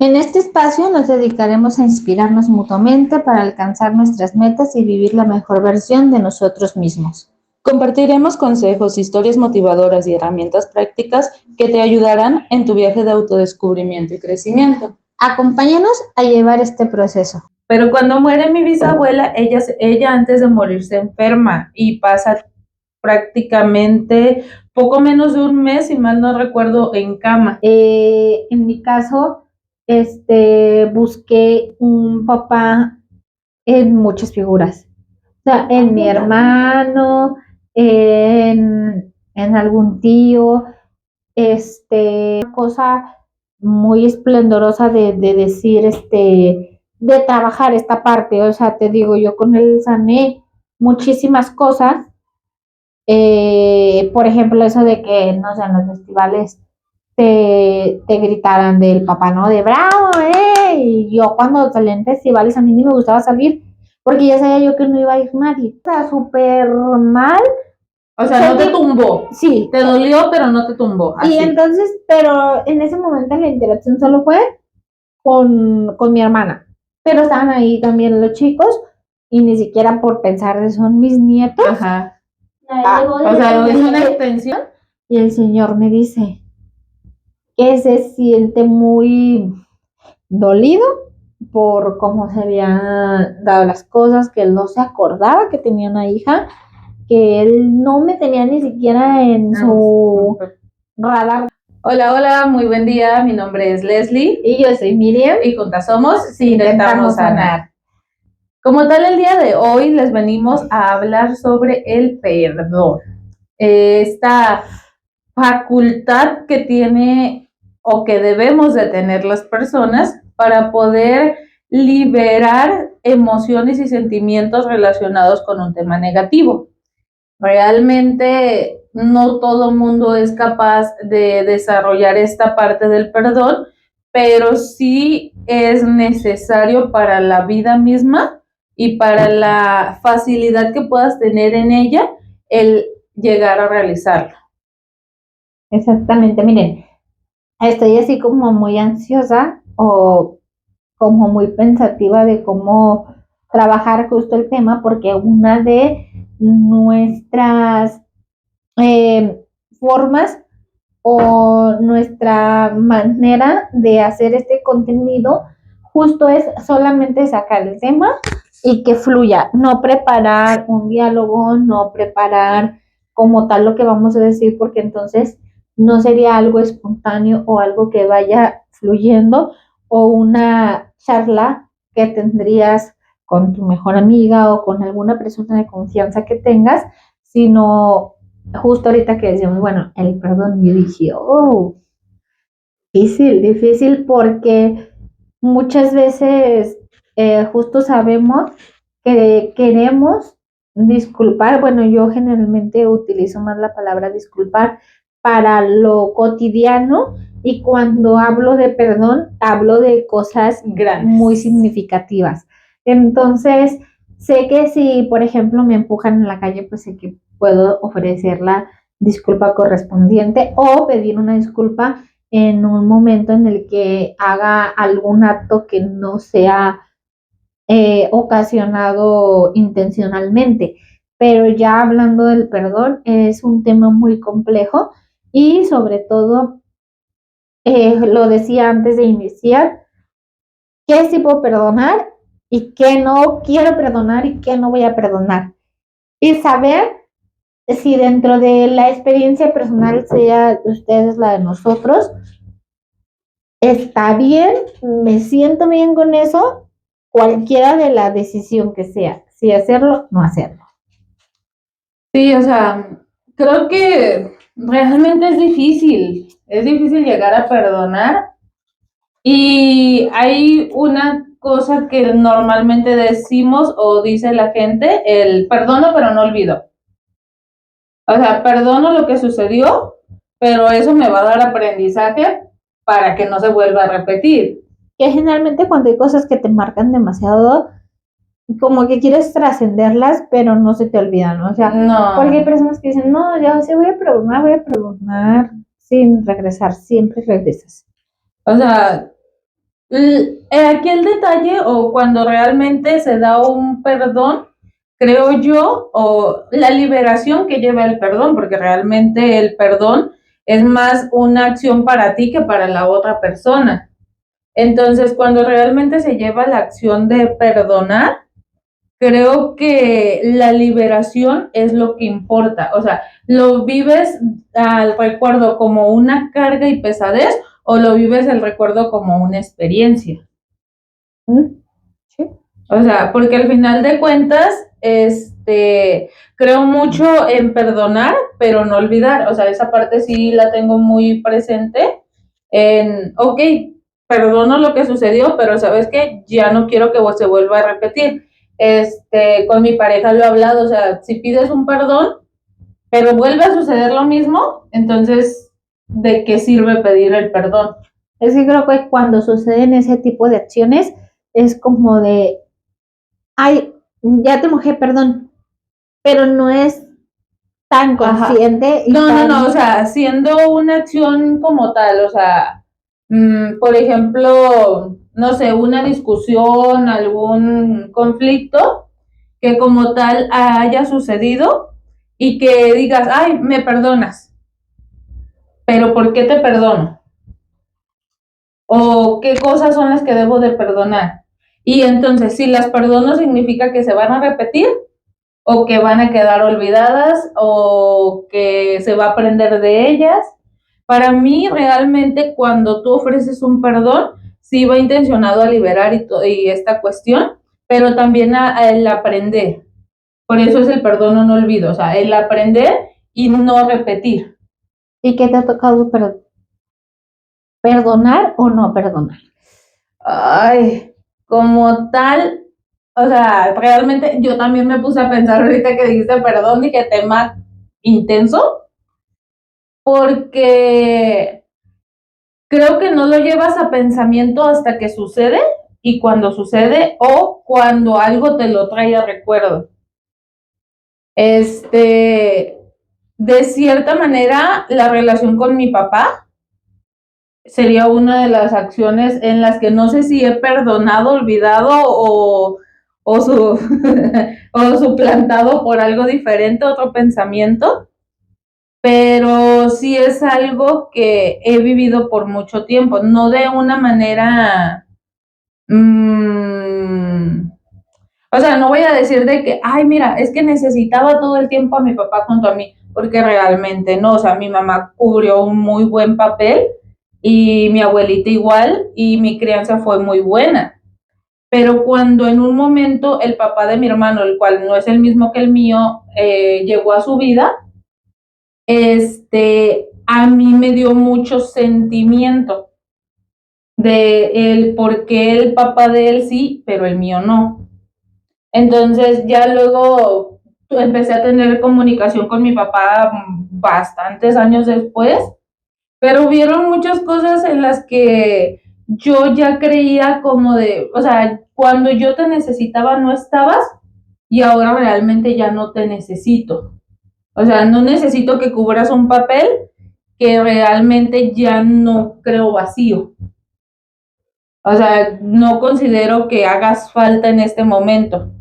En este espacio nos dedicaremos a inspirarnos mutuamente para alcanzar nuestras metas y vivir la mejor versión de nosotros mismos. Compartiremos consejos, historias motivadoras y herramientas prácticas que te ayudarán en tu viaje de autodescubrimiento y crecimiento. Acompáñanos a llevar este proceso. Pero cuando muere mi bisabuela, ella antes de morir se enferma y pasa prácticamente poco menos de un mes, si mal no recuerdo, en cama. En mi caso, busqué un papá en muchas figuras. O sea, en mi hermano, en algún tío, cosa muy esplendorosa de decir, de trabajar esta parte. O sea, te digo, yo con él sané muchísimas cosas. Por ejemplo, eso de que, no sé, en los festivales te gritaran del papá, ¿no? De bravo, ¿eh? Y yo cuando salí en festivales a mí ni me gustaba salir porque ya sabía yo que no iba a ir nadie. O sea, súper mal. O sea, no te tumbó. Sí. Te dolió, pero no te tumbó. Así. Y entonces, pero en ese momento la interacción solo fue con mi hermana. Pero estaban ahí también los chicos y ni siquiera por pensar de son mis nietos. Ajá. O sea, es una extensión. Y el señor me dice que se siente muy dolido por cómo se habían dado las cosas, que él no se acordaba que tenía una hija, que él no me tenía ni siquiera en su radar. Hola, muy buen día. Mi nombre es Leslie. Y yo soy Miriam. Y juntas somos Si Intentamos Sanar. Como tal, el día de hoy les venimos a hablar sobre el perdón. Esta facultad que tiene o que debemos de tener las personas para poder liberar emociones y sentimientos relacionados con un tema negativo. Realmente no todo mundo es capaz de desarrollar esta parte del perdón, pero sí es necesario para la vida misma y para la facilidad que puedas tener en ella el llegar a realizarlo. Exactamente, miren, estoy así como muy ansiosa o como muy pensativa de cómo trabajar justo el tema, porque una de nuestras formas o nuestra manera de hacer este contenido justo es solamente sacar el tema y que fluya, no preparar un diálogo, no preparar como tal lo que vamos a decir, porque entonces no sería algo espontáneo o algo que vaya fluyendo o una charla que tendrías con tu mejor amiga o con alguna persona de confianza que tengas, sino justo ahorita que decíamos, bueno, el perdón, yo dije, oh, difícil porque muchas veces justo sabemos que queremos disculpar. Bueno, yo generalmente utilizo más la palabra disculpar para lo cotidiano y cuando hablo de perdón, hablo de cosas grandes, muy significativas. Entonces, sé que si, por ejemplo, me empujan en la calle, pues sé que puedo ofrecer la disculpa correspondiente o pedir una disculpa en un momento en el que haga algún acto que no sea ocasionado intencionalmente. Pero ya hablando del perdón, es un tema muy complejo y sobre todo, lo decía antes de iniciar, qué sí puedo perdonar y qué no quiero perdonar y qué no voy a perdonar. Y saber si dentro de la experiencia personal, sea de ustedes la de nosotros, está bien, me siento bien con eso, cualquiera de la decisión que sea, si hacerlo, no hacerlo. Sí, o sea, creo que realmente es difícil llegar a perdonar y hay una cosa que normalmente decimos o dice la gente, el perdono pero no olvido. O sea, perdono lo que sucedió, pero eso me va a dar aprendizaje para que no se vuelva a repetir. Que generalmente cuando hay cosas que te marcan demasiado, como que quieres trascenderlas, pero no se te olvidan, ¿no? O sea, no. Porque hay personas que dicen, no, ya sí voy a perdonar sin regresar, siempre regresas. O sea, Aquí el detalle, o cuando realmente se da un perdón, creo yo, o la liberación que lleva el perdón, porque realmente el perdón es más una acción para ti que para la otra persona. Entonces, cuando realmente se lleva la acción de perdonar, creo que la liberación es lo que importa. O sea, ¿lo vives al recuerdo como una carga y pesadez o lo vives el recuerdo como una experiencia? Sí. O sea, porque al final de cuentas, creo mucho en perdonar, pero no olvidar. O sea, esa parte sí la tengo muy presente ok, perdono lo que sucedió, pero ¿sabes qué? Ya no quiero que se vuelva a repetir. Con mi pareja lo he hablado, o sea, si pides un perdón, pero vuelve a suceder lo mismo, entonces, ¿de qué sirve pedir el perdón? Es que creo que cuando suceden ese tipo de acciones, es como de, ay, ya te mojé, perdón, pero no es tan consciente. No, o sea, siendo una acción como tal, o sea, por ejemplo, no sé, una discusión, algún conflicto que como tal haya sucedido y que digas, ay, me perdonas, pero ¿por qué te perdono? ¿O qué cosas son las que debo de perdonar? Y entonces, si las perdono, significa que se van a repetir o que van a quedar olvidadas o que se va a aprender de ellas. Para mí, realmente, cuando tú ofreces un perdón, sí va intencionado a liberar y esta cuestión, pero también a el aprender. Por eso es el perdón o no olvido, o sea, el aprender y no repetir. ¿Y qué te ha tocado perdonar o no perdonar? Ay, como tal, o sea, realmente yo también me puse a pensar ahorita que dijiste perdón, dije tema intenso, porque creo que no lo llevas a pensamiento hasta que sucede y cuando sucede o cuando algo te lo trae a recuerdo. De cierta manera, la relación con mi papá sería una de las acciones en las que no sé si he perdonado, olvidado o, su, o suplantado por algo diferente, otro pensamiento, pero sí es algo que he vivido por mucho tiempo, no de una manera, o sea, no voy a decir de que, ay, mira, es que necesitaba todo el tiempo a mi papá junto a mí, porque realmente no, o sea, mi mamá cubrió un muy buen papel y mi abuelita igual, y mi crianza fue muy buena. Pero cuando en un momento el papá de mi hermano, el cual no es el mismo que el mío, llegó a su vida, a mí me dio mucho sentimiento de el por qué el papá de él sí, pero el mío no. Entonces ya luego empecé a tener comunicación con mi papá bastantes años después, pero hubieron muchas cosas en las que yo ya creía como de, o sea, cuando yo te necesitaba no estabas y ahora realmente ya no te necesito. O sea, no necesito que cubras un papel que realmente ya no creo vacío. O sea, no considero que hagas falta en este momento.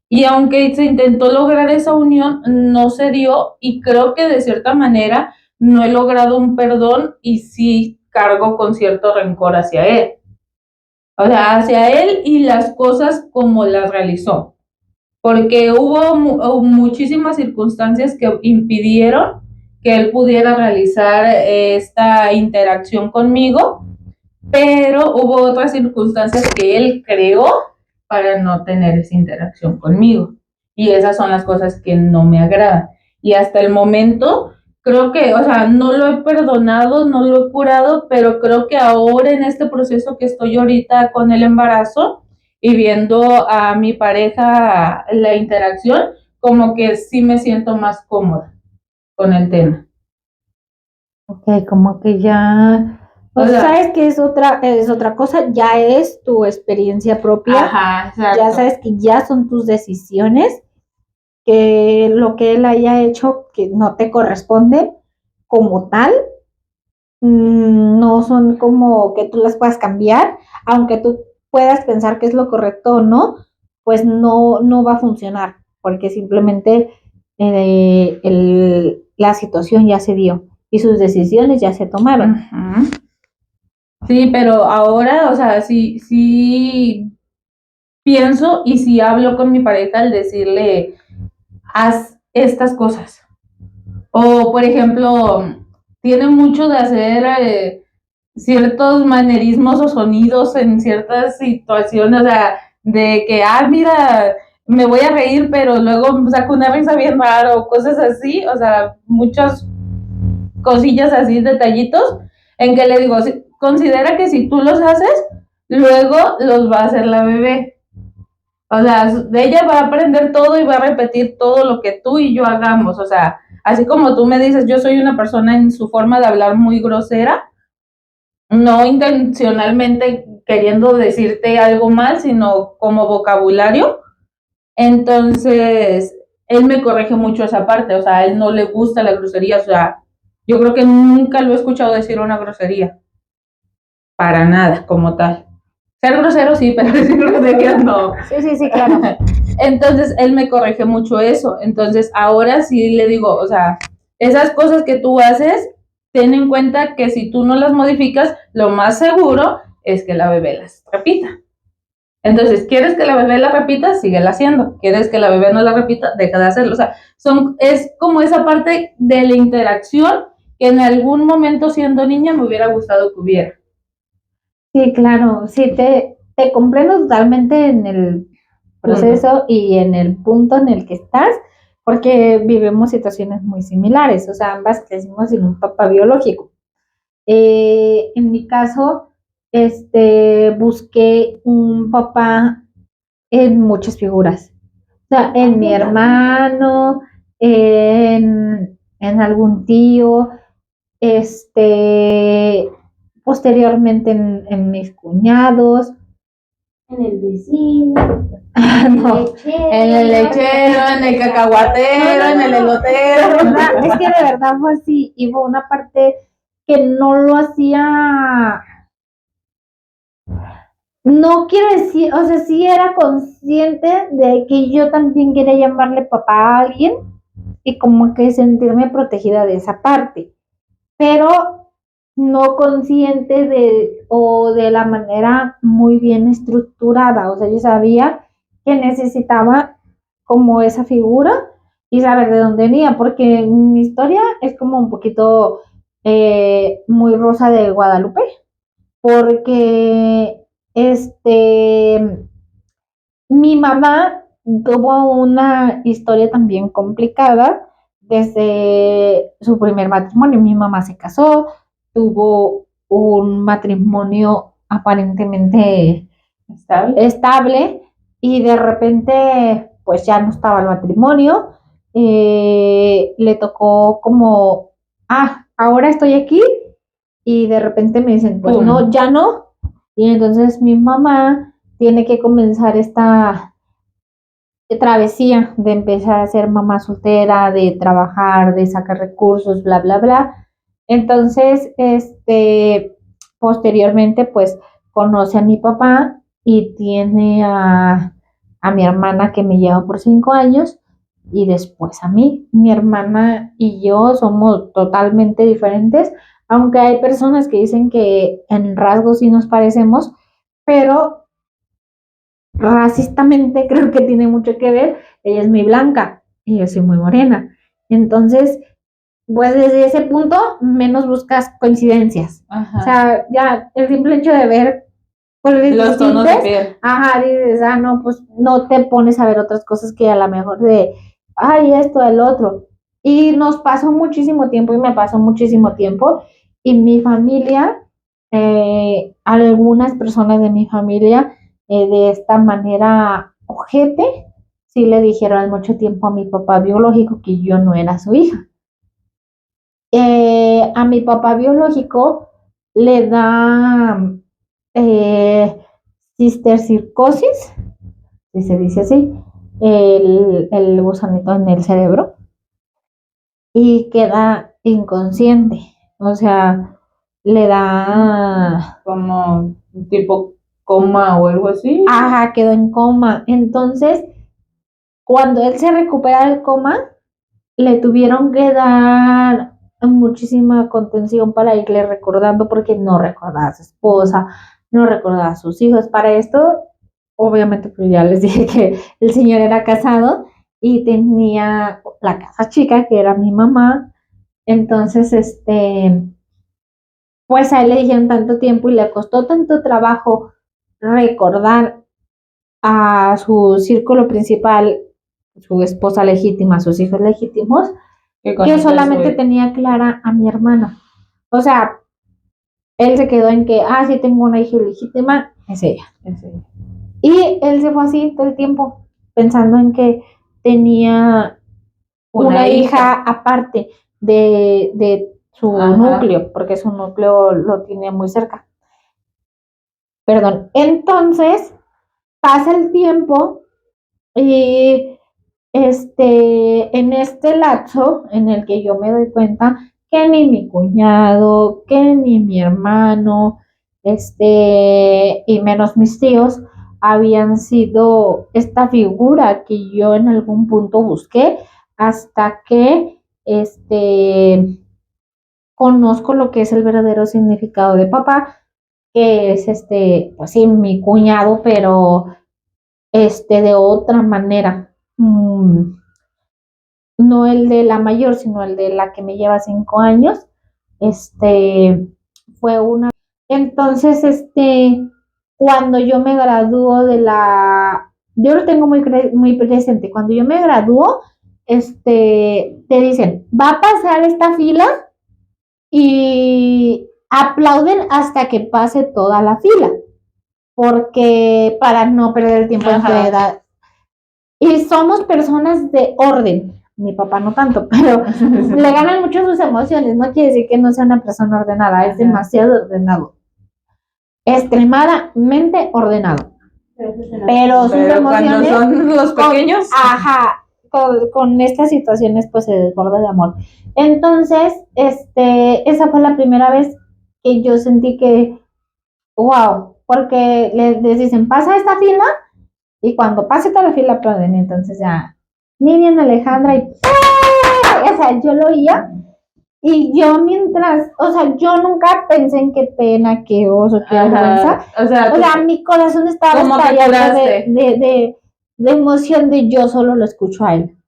Y aunque se intentó lograr esa unión, no se dio y creo que de cierta manera no he logrado un perdón y sí cargo con cierto rencor hacia él. O sea, hacia él y las cosas como las realizó. Porque hubo muchísimas circunstancias que impidieron que él pudiera realizar esta interacción conmigo, pero hubo otras circunstancias que él creó para no tener esa interacción conmigo. Y esas son las cosas que no me agradan. Y hasta el momento, creo que, o sea, no lo he perdonado, no lo he curado, pero creo que ahora en este proceso que estoy ahorita con el embarazo y viendo a mi pareja la interacción, como que sí me siento más cómoda con el tema. Ok, como que ya, O sea, sabes que es otra cosa, ya es tu experiencia propia, ajá, exacto. ya sabes que ya son tus decisiones, que lo que él haya hecho que no te corresponde como tal, no son como que tú las puedas cambiar, aunque tú puedas pensar que es lo correcto o no, pues no va a funcionar, porque simplemente la situación ya se dio y sus decisiones ya se tomaron. Ujú. Sí, pero ahora, o sea, sí pienso y sí hablo con mi pareja al decirle, haz estas cosas. O, por ejemplo, tiene mucho de hacer ciertos manerismos o sonidos en ciertas situaciones, o sea, de que, mira, me voy a reír, pero luego saco una risa bien rara o cosas así, o sea, muchas cosillas así, detallitos, en que le digo, considera que si tú los haces, luego los va a hacer la bebé. O sea, de ella va a aprender todo y va a repetir todo lo que tú y yo hagamos. O sea, así como tú me dices, yo soy una persona en su forma de hablar muy grosera, no intencionalmente queriendo decirte algo mal, sino como vocabulario. Entonces, él me corrige mucho esa parte. O sea, a él no le gusta la grosería. O sea, yo creo que nunca lo he escuchado decir una grosería. Para nada, como tal. Ser grosero sí, pero decir groserías no. Sí, claro. Entonces él me corrige mucho eso. Entonces ahora sí le digo, o sea, esas cosas que tú haces, ten en cuenta que si tú no las modificas, lo más seguro es que la bebé las repita. Entonces, ¿quieres que la bebé la repita? Síguela haciendo. ¿Quieres que la bebé no la repita? Deja de hacerlo. O sea, es como esa parte de la interacción que en algún momento siendo niña me hubiera gustado que hubiera. Sí, claro, sí, te comprendo totalmente en el proceso y en el punto en el que estás, porque vivimos situaciones muy similares, o sea, ambas crecimos sin un papá biológico. En mi caso, busqué un papá en muchas figuras, o sea, en mi hermano, en algún tío, este, posteriormente en mis cuñados, en el vecino, no, En el lechero, en el cacahuatero, en el elotero. Es que de verdad fue así, y fue una parte que no lo hacía, no quiero decir, o sea, sí era consciente de que yo también quería llamarle papá a alguien y como que sentirme protegida de esa parte, pero no consciente o de la manera muy bien estructurada. O sea, yo sabía que necesitaba como esa figura y saber de dónde venía, porque mi historia es como un poquito muy Rosa de Guadalupe, porque mi mamá tuvo una historia también complicada desde su primer matrimonio. Mi mamá se casó, tuvo un matrimonio aparentemente estable y de repente pues ya no estaba el matrimonio. Le tocó como, ahora estoy aquí y de repente me dicen, pues no, ya no. Y entonces mi mamá tiene que comenzar esta travesía de empezar a ser mamá soltera, de trabajar, de sacar recursos, bla, bla, bla. Entonces, posteriormente, pues, conoce a mi papá y tiene a mi hermana que me lleva por 5 años y después a mí. Mi hermana y yo somos totalmente diferentes, aunque hay personas que dicen que en rasgos sí nos parecemos, pero racistamente creo que tiene mucho que ver. Ella es muy blanca y yo soy muy morena. Entonces, pues desde ese punto menos buscas coincidencias. Ajá. O sea, ya el simple hecho de ver colores los tonos de distintos, piel. dices, no, pues no te pones a ver otras cosas que a lo mejor esto, el otro. Y nos pasó muchísimo tiempo y me pasó muchísimo tiempo. Y mi familia, algunas personas de mi familia, de esta manera ojete, sí le dijeron al mucho tiempo a mi papá biológico que yo no era su hija. A mi papá biológico le da cistercircosis, si se dice así, el gusanito en el cerebro y queda inconsciente. O sea, le da, como tipo coma o algo así. ajá, quedó en coma. Entonces, cuando él se recupera del coma, le tuvieron que dar muchísima contención para irle recordando porque no recordaba a su esposa, no recordaba a sus hijos. Para esto, obviamente, pues ya les dije que el señor era casado y tenía la casa chica, que era mi mamá. Entonces, pues a él le dijeron tanto tiempo y le costó tanto trabajo recordar a su círculo principal, su esposa legítima, sus hijos legítimos, que solamente tenía clara a mi hermana. O sea, él se quedó en que, sí tengo una hija legítima, es ella. Y él se fue así todo el tiempo, pensando en que tenía una hija aparte de su núcleo, porque su núcleo lo tiene muy cerca. Perdón. Entonces, pasa el tiempo y en este lapso en el que yo me doy cuenta que ni mi cuñado, que ni mi hermano, y menos mis tíos habían sido esta figura que yo en algún punto busqué hasta que conozco lo que es el verdadero significado de papá, que es pues sí, mi cuñado, pero de otra manera. No el de la mayor, sino el de la que me lleva 5 años. Fue una. Entonces, cuando yo me gradúo yo lo tengo muy presente. Cuando yo me gradúo, te dicen, va a pasar esta fila y aplauden hasta que pase toda la fila, porque para no perder el tiempo entre edad. Y somos personas de orden. Mi papá no tanto, pero le ganan mucho sus emociones. No quiere decir que no sea una persona ordenada, es demasiado ordenado. Extremadamente ordenado. Pero sus emociones. Cuando son los pequeños. Con estas situaciones, pues se desborda de amor. Entonces, esa fue la primera vez que yo sentí que, wow, porque les dicen, pasa esta fila. Y cuando pase toda la fila aplauden, entonces ya, Miriam, Alejandra y o sea, yo lo oía y yo yo nunca pensé en qué pena, qué oso, qué vergüenza. O sea, mi corazón estaba estallado de emoción de yo solo lo escucho a él.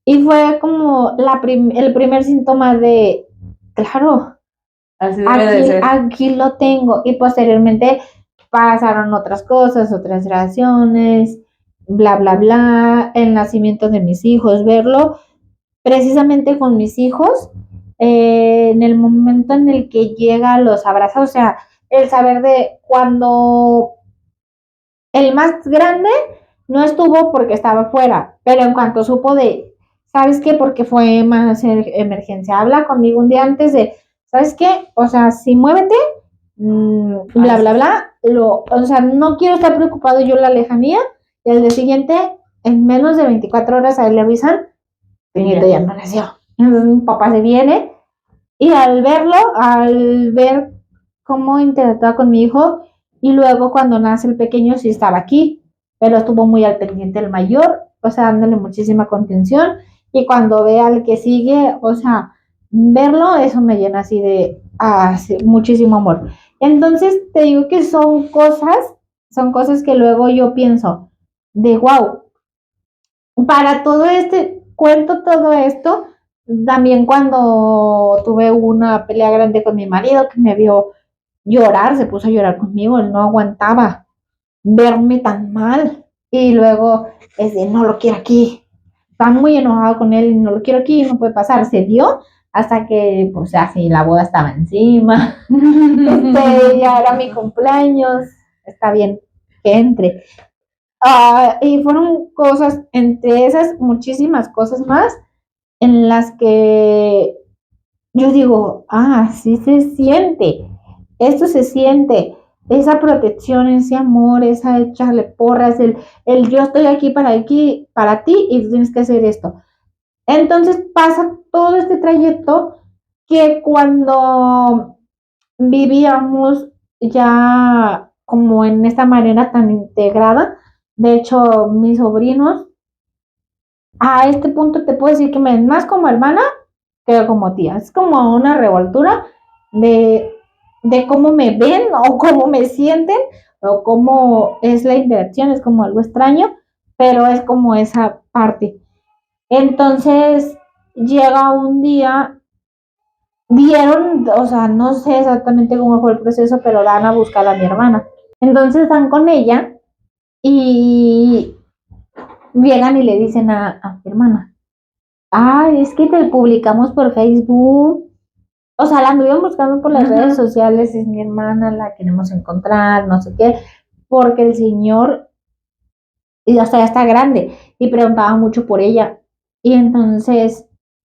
Y fue como el primer síntoma de, claro, aquí lo tengo. Y posteriormente pasaron otras cosas, otras relaciones, bla, bla, bla, el nacimiento de mis hijos, verlo precisamente con mis hijos, en el momento en el que llega, los abraza, o sea, el saber de cuando el más grande no estuvo porque estaba fuera, pero en cuanto supo de, ¿sabes qué? Porque fue más emergencia, habla conmigo un día antes de, ¿sabes qué? O sea, si muévete, bla, bla, bla, o sea, no quiero estar preocupado yo la lejanía, y al día siguiente, en menos de 24 horas a él le avisan, Peñito ya no nació. Entonces mi papá se viene, y al ver cómo interactúa con mi hijo, y luego cuando nace el pequeño sí estaba aquí, pero estuvo muy al pendiente el mayor, o sea, dándole muchísima contención, y cuando ve al que sigue, o sea, verlo, eso me llena así de muchísimo amor. Entonces te digo que son cosas que luego yo pienso de wow, para cuento todo esto, también cuando tuve una pelea grande con mi marido que me vio llorar, se puso a llorar conmigo, él no aguantaba verme tan mal y luego no lo quiero aquí, está muy enojado con él, no lo quiero aquí, no puede pasar, se dio hasta que pues así la boda estaba encima, ya era mi cumpleaños, está bien que entre. Y fueron cosas, entre esas muchísimas cosas más, en las que yo digo, sí se siente, esto se siente, esa protección, ese amor, esa echarle porras, el yo estoy aquí para ti y tú tienes que hacer esto. Entonces pasa todo este trayecto que cuando vivíamos ya como en esta manera tan integrada. De hecho, mis sobrinos, a este punto te puedo decir que me ven más como hermana que como tía. Es como una revoltura de, de cómo me ven o cómo me sienten o cómo es la interacción. Es como algo extraño, pero es como esa parte. Entonces, llega un día, dieron, o sea, no sé exactamente cómo fue el proceso, pero dan a buscar a mi hermana. Entonces van con ella y llegan y le dicen a mi hermana, ay, es que te publicamos por Facebook. O sea, la anduvieron buscando por las redes sociales, es mi hermana, la queremos encontrar, no sé qué, porque el señor, y hasta ya está grande, y preguntaba mucho por ella. Y entonces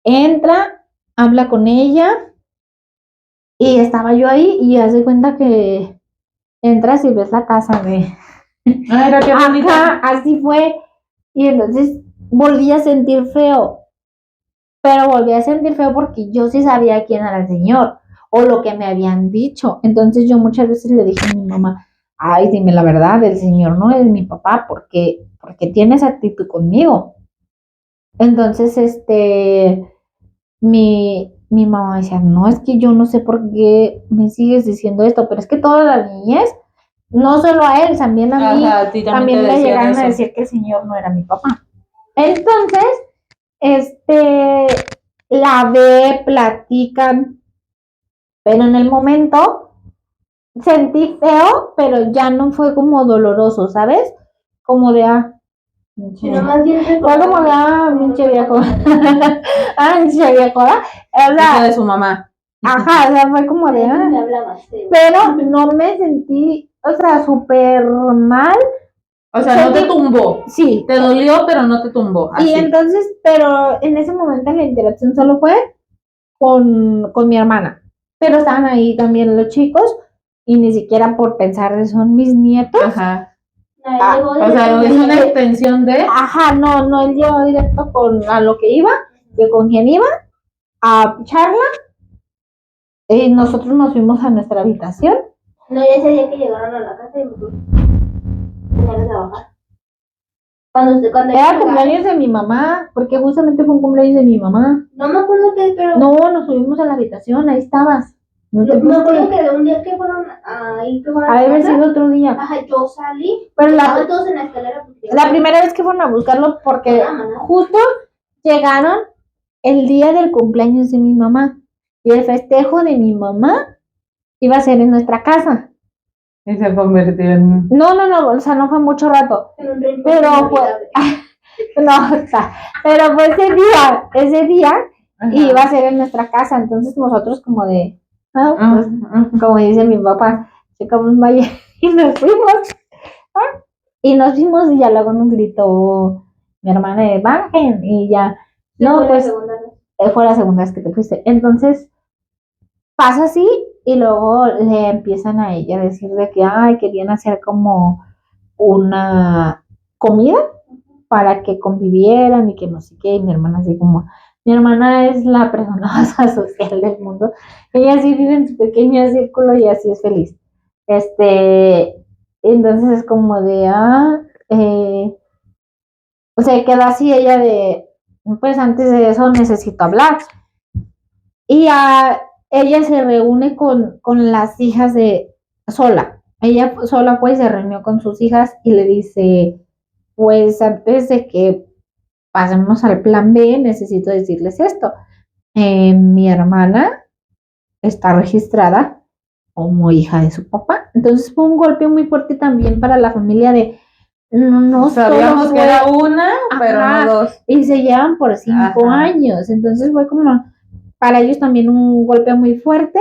entra, habla con ella, y estaba yo ahí, y hace cuenta que entras y ves la casa de... Ay, era qué bonita. Ajá, así fue. Y entonces volví a sentir feo, pero volví a sentir feo porque yo sí sabía quién era el señor o lo que me habían dicho. Entonces yo muchas veces le dije a mi mamá, ay, dime la verdad, el señor no es mi papá porque tiene esa actitud conmigo. Entonces, mi mamá decía, no, es que yo no sé por qué me sigues diciendo esto, pero es que toda la niñez, no solo a él, también a mí, Ajá, a ti también también te le decían llegaron a eso. decir que el señor no era mi papá. Entonces, este, la ve, platican, pero en el momento sentí feo, pero ya no fue como doloroso, ¿sabes? Como de, Sino más bien fue como de, pinche viejo. Pinche viejo, o Hijo sea, de su mamá. ajá, o sea, fue como de, me hablabas. pero no me sentí, o sea, súper mal. O sea, no te tumbó. Sí. Te dolió, pero no te tumbó. Y Así. entonces, pero en ese momento la interacción solo fue con mi hermana. Pero estaban ahí también los chicos y ni siquiera por pensar son mis nietos. Ajá. Ah, O sea, es una extensión de. Ajá, no, él llegó directo a lo que iba, que con quién iba, a charla. Y nosotros nos fuimos a nuestra habitación. No, ya ese día que llegaron a la casa y me fui. Tenía que trabajar. Cuando Era cumpleaños de mi mamá, porque justamente fue un cumpleaños de mi mamá. No me acuerdo qué, pero. No, nos subimos a la habitación, ahí estabas. No te Me acuerdo fuiste. que de un día que fueron ahí, que fueron Ha a de haber casa, sido otro día. ajá, yo salí, Pero estaban todos en la escalera. la primera vez que fueron a buscarlo, porque justo llegaron el día del cumpleaños de mi mamá. Y el festejo de mi mamá iba a ser en nuestra casa. Y se convirtió en. No, o sea, no fue mucho rato. En un rincón Pero fue, no, o sea, pero fue ese día Ajá. iba a ser en nuestra casa. Entonces nosotros como de, pues, como dice mi papá, checamos vaya y nos fuimos. Y nos fuimos y ya luego nos gritó mi hermana de bajen y ya, no, pues fue la segunda vez que te fuiste. Entonces pasa así y luego le empiezan a ella a decir de que, ay, querían hacer como una comida para que convivieran y que no sé qué, y mi hermana así como, mi hermana es la persona más asocial del mundo, ella sí vive en su pequeño círculo y así es feliz. Entonces es como de, o sea, queda así ella de, pues antes de eso necesito hablar. Y ella se reúne con las hijas de sola. Ella sola pues se reunió con sus hijas y le dice, pues antes de que pasemos al plan B, necesito decirles esto. Mi hermana está registrada como hija de su papá. Entonces fue un golpe muy fuerte también para la familia de no sabíamos solo que era una, pero ajá, no dos. y se llevan por 5 Ajá. años. Entonces fue como para ellos también un golpe muy fuerte.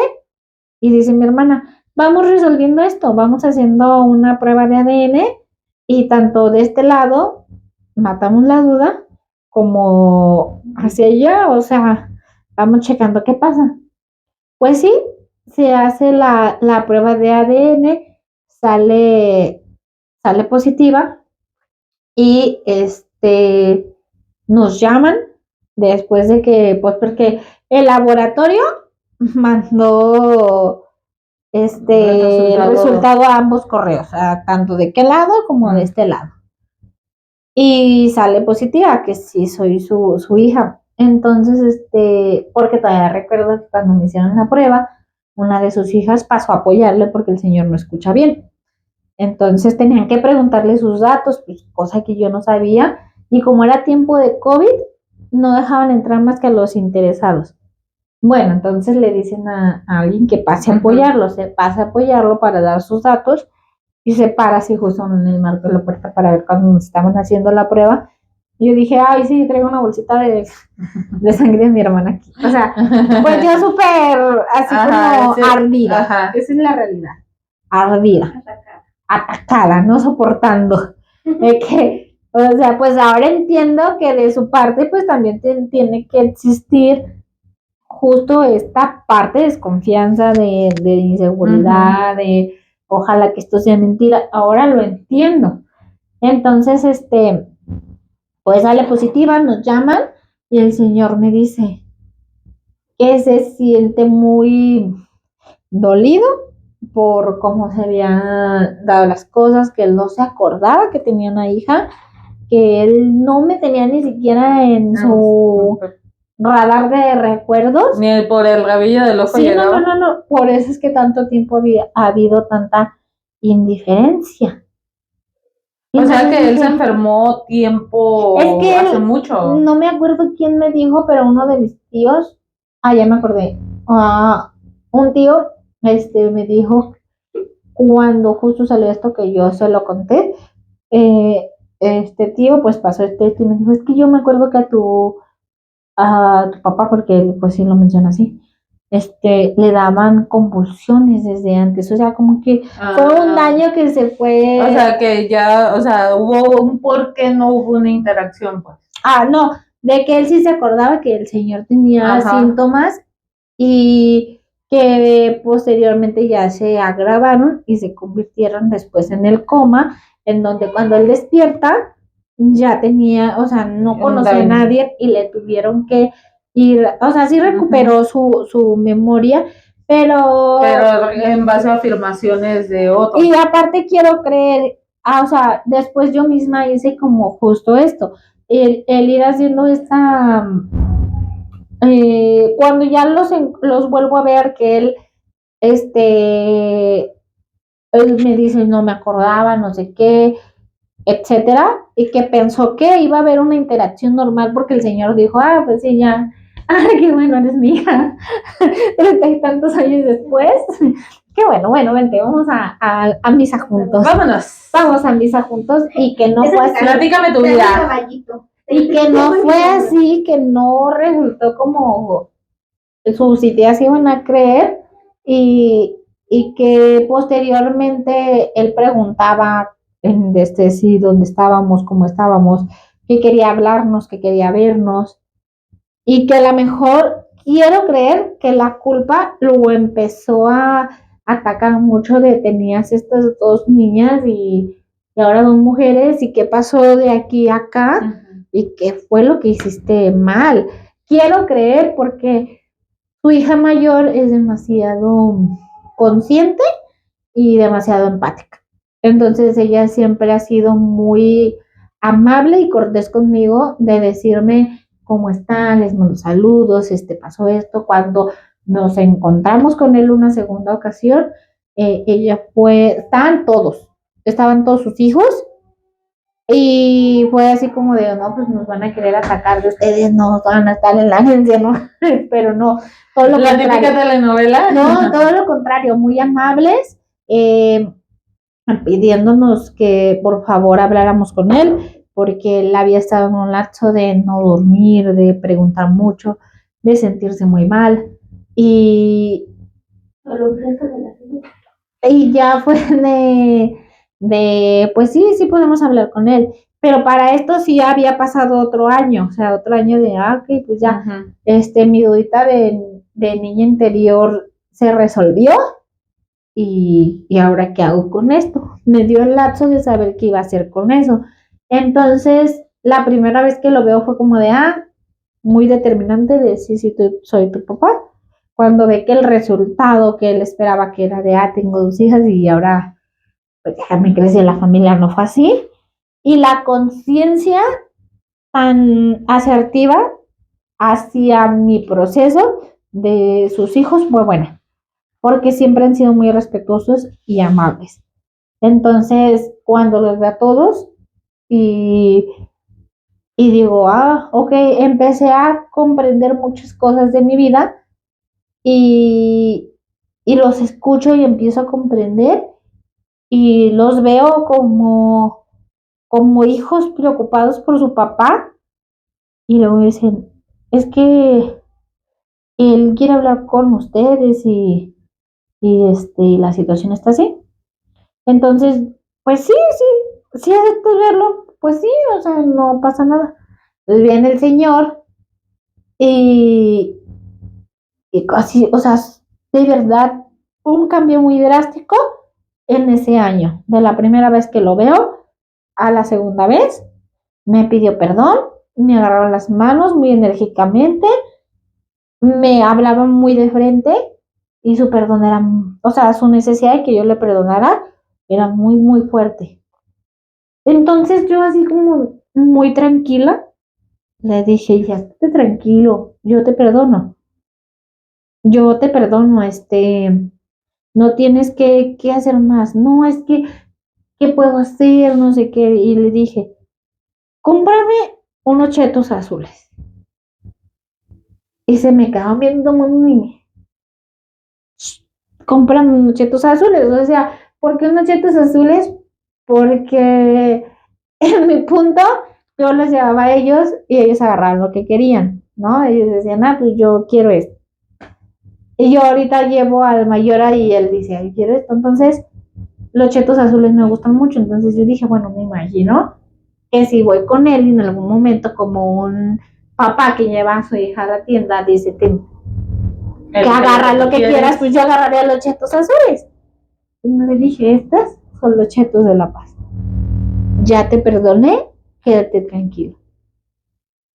Y dice mi hermana, vamos resolviendo esto, vamos haciendo una prueba de ADN y tanto de este lado matamos la duda como hacia allá, o sea, vamos checando qué pasa. Pues sí, se hace la prueba de ADN, sale positiva y nos llaman después de que, pues porque el laboratorio mandó el resultado a ambos correos, tanto de qué lado como de este lado. Y sale positiva, que sí soy su hija. Entonces, porque todavía recuerdo que cuando me hicieron la prueba, una de sus hijas pasó a apoyarle porque el señor no escucha bien. Entonces tenían que preguntarle sus datos, pues, cosa que yo no sabía. Y como era tiempo de COVID, no dejaban entrar más que a los interesados. Bueno, entonces le dicen a alguien que pase a apoyarlo, se pasa a apoyarlo para dar sus datos y se para así justo en el marco de la puerta para ver cuando nos estaban haciendo la prueba. Y yo dije, ay, sí, traigo una bolsita de sangre de mi hermana aquí. O sea, pues yo súper así como ardida. Ajá. Esa es la realidad. Ardida. Atacada, no soportando. O sea, pues ahora entiendo que de su parte, pues también tiene que existir justo esta parte de desconfianza, de inseguridad, de ojalá que esto sea mentira. Ahora lo entiendo. Entonces, pues sale positiva, nos llaman y el señor me dice que se siente muy dolido por cómo se habían dado las cosas, que él no se acordaba que tenía una hija, que él no me tenía ni siquiera en su radar de recuerdos. Ni por el rabillo del ojo llegaba. No, por eso es que tanto tiempo ha habido tanta indiferencia. O sea que él se enfermó tiempo hace mucho. No me acuerdo quién me dijo, pero uno de mis tíos, ya me acordé, un tío me dijo cuando justo salió esto que yo se lo conté, este tío pues pasó y me dijo, es que yo me acuerdo que a tu papá, porque pues sí lo menciona así, le daban convulsiones desde antes, o sea, como que fue un daño que se fue. O sea, que ya, o sea, hubo un por qué no hubo una interacción, pues. No, de que él sí se acordaba que el señor tenía síntomas y que posteriormente ya se agravaron y se convirtieron después en el coma, en donde cuando él despierta ya tenía, o sea, no conocía a nadie y le tuvieron que ir, o sea, sí recuperó su memoria, pero en base a afirmaciones de otros. Y aparte quiero creer, o sea, después yo misma hice como justo esto, el ir haciendo esta, cuando ya los vuelvo a ver que él me dice, no me acordaba, no sé qué, etcétera, y que pensó que iba a haber una interacción normal porque el señor dijo, pues sí, ya, qué bueno, eres mi hija, 30 y tantos años después, qué bueno, vente, vamos a misa juntos. Vamos a misa juntos y que no fue así. Platícame tu vida. Y que no fue así, que no resultó como sus ideas iban a creer y que posteriormente él preguntaba sí, dónde estábamos, cómo estábamos, que quería hablarnos, que quería vernos y que a lo mejor quiero creer que la culpa lo empezó a atacar mucho de tenías estas dos niñas y ahora son mujeres y qué pasó de aquí a acá y qué fue lo que hiciste mal. Quiero creer porque su hija mayor es demasiado consciente y demasiado empática. Entonces ella siempre ha sido muy amable y cortés conmigo de decirme cómo están, les mando saludos, pasó esto. Cuando nos encontramos con él una segunda ocasión, estaban todos sus hijos y fue así como de, no, pues nos van a querer atacar de ustedes, no van a estar en la agencia, ¿no? Pero no, todo lo contrario. ¿La típica telenovela? No, todo lo contrario, muy amables, pidiéndonos que por favor habláramos con él, porque él había estado en un lapso de no dormir, de preguntar mucho, de sentirse muy mal, y ya fue pues sí podemos hablar con él, pero para esto sí había pasado otro año, o sea, otro año de, ok, pues ya, mi dudita de niña interior se resolvió, y ahora qué hago con esto. Me dio el lapso de saber qué iba a hacer con eso. Entonces, la primera vez que lo veo fue como de, muy determinante de sí, soy tu papá. cuando ve que el resultado que él esperaba que era de, tengo 2 hijas y ahora pues ya me crecí la familia, no fue así. Y la conciencia tan asertiva hacia mi proceso de sus hijos fue buena, porque siempre han sido muy respetuosos y amables. Entonces, cuando los veo a todos y digo, ok, empecé a comprender muchas cosas de mi vida y, y los escucho y empiezo a comprender y los veo como hijos preocupados por su papá y luego dicen, es que él quiere hablar con ustedes y la situación está así. Entonces, pues sí acepto verlo, pues sí, o sea, no pasa nada. Entonces viene el señor y, y casi, o sea, de verdad, un cambio muy drástico en ese año. De la primera vez que lo veo a la segunda vez, me pidió perdón, me agarró las manos muy enérgicamente, me hablaba muy de frente y su perdón era, o sea, su necesidad de que yo le perdonara era muy, muy fuerte. Entonces yo así como muy tranquila, le dije, ya estate tranquilo, yo te perdono, no tienes que hacer más, no, es que, ¿qué puedo hacer? No sé qué, y le dije, cómprame unos chetos azules. Y se me quedó viendo muy, cómprame unos chetos azules, o sea, ¿por qué unos chetos azules? Porque en mi punto yo los llevaba a ellos y ellos agarraban lo que querían, ¿no? Ellos decían, pues yo quiero esto. Y yo ahorita llevo al mayor y él dice, ay, quiero esto. Entonces, los chetos azules me gustan mucho. Entonces yo dije, bueno, me imagino que si voy con él y en algún momento como un papá que lleva a su hija a la tienda, dice, que agarra lo que quieras, pues yo agarraría los chetos azules. Y le dije, estos son los chetos de la paz. Ya te perdoné, quédate tranquilo.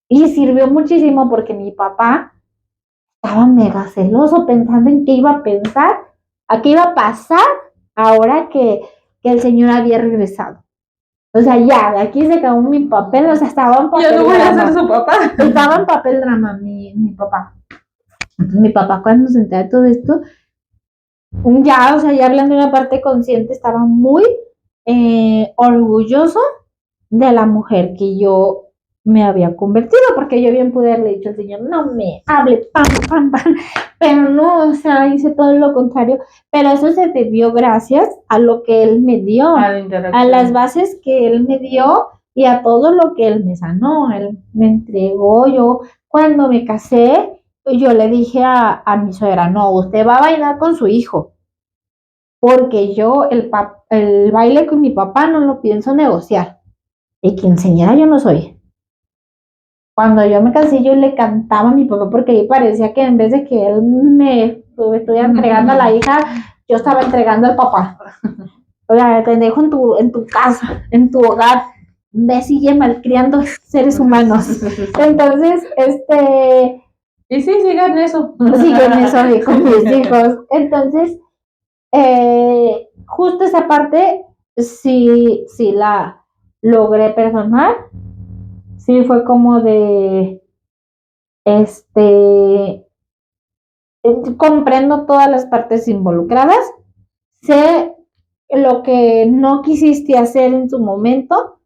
Y sirvió muchísimo porque mi papá estaba mega celoso pensando en qué iba a pensar, a qué iba a pasar ahora que el señor había regresado. O sea, ya, de aquí se acabó mi papel, o sea, estaba en papel drama. Yo no voy drama. A ser su papá. Estaba en papel drama mi papá. Entonces mi papá cuando se entera de todo esto, ya, o sea, ya hablando de una parte consciente, estaba muy orgulloso de la mujer que yo me había convertido, porque yo bien pude haberle dicho al señor, no me hable, pam, pero no, o sea, hice todo lo contrario, pero eso se debió gracias a lo que él me dio, a las bases que él me dio y a todo lo que él me sanó, él me entregó. Yo cuando me casé, yo le dije a mi suegra, no, usted va a bailar con su hijo, porque yo el baile con mi papá no lo pienso negociar. Y quinceañera yo no soy. Cuando yo me casé, yo le cantaba a mi papá porque ahí parecía que en vez de que él me estuviera entregando a la hija, yo estaba entregando al papá. O sea, te dejo en tu casa, en tu hogar, ve, sigue malcriando seres humanos. Entonces, y sí, sigan eso. Siguen eso con mis hijos. Entonces, justo esa parte, sí la logré perdonar. Sí, fue como de, comprendo todas las partes involucradas, sé lo que no quisiste hacer en su momento,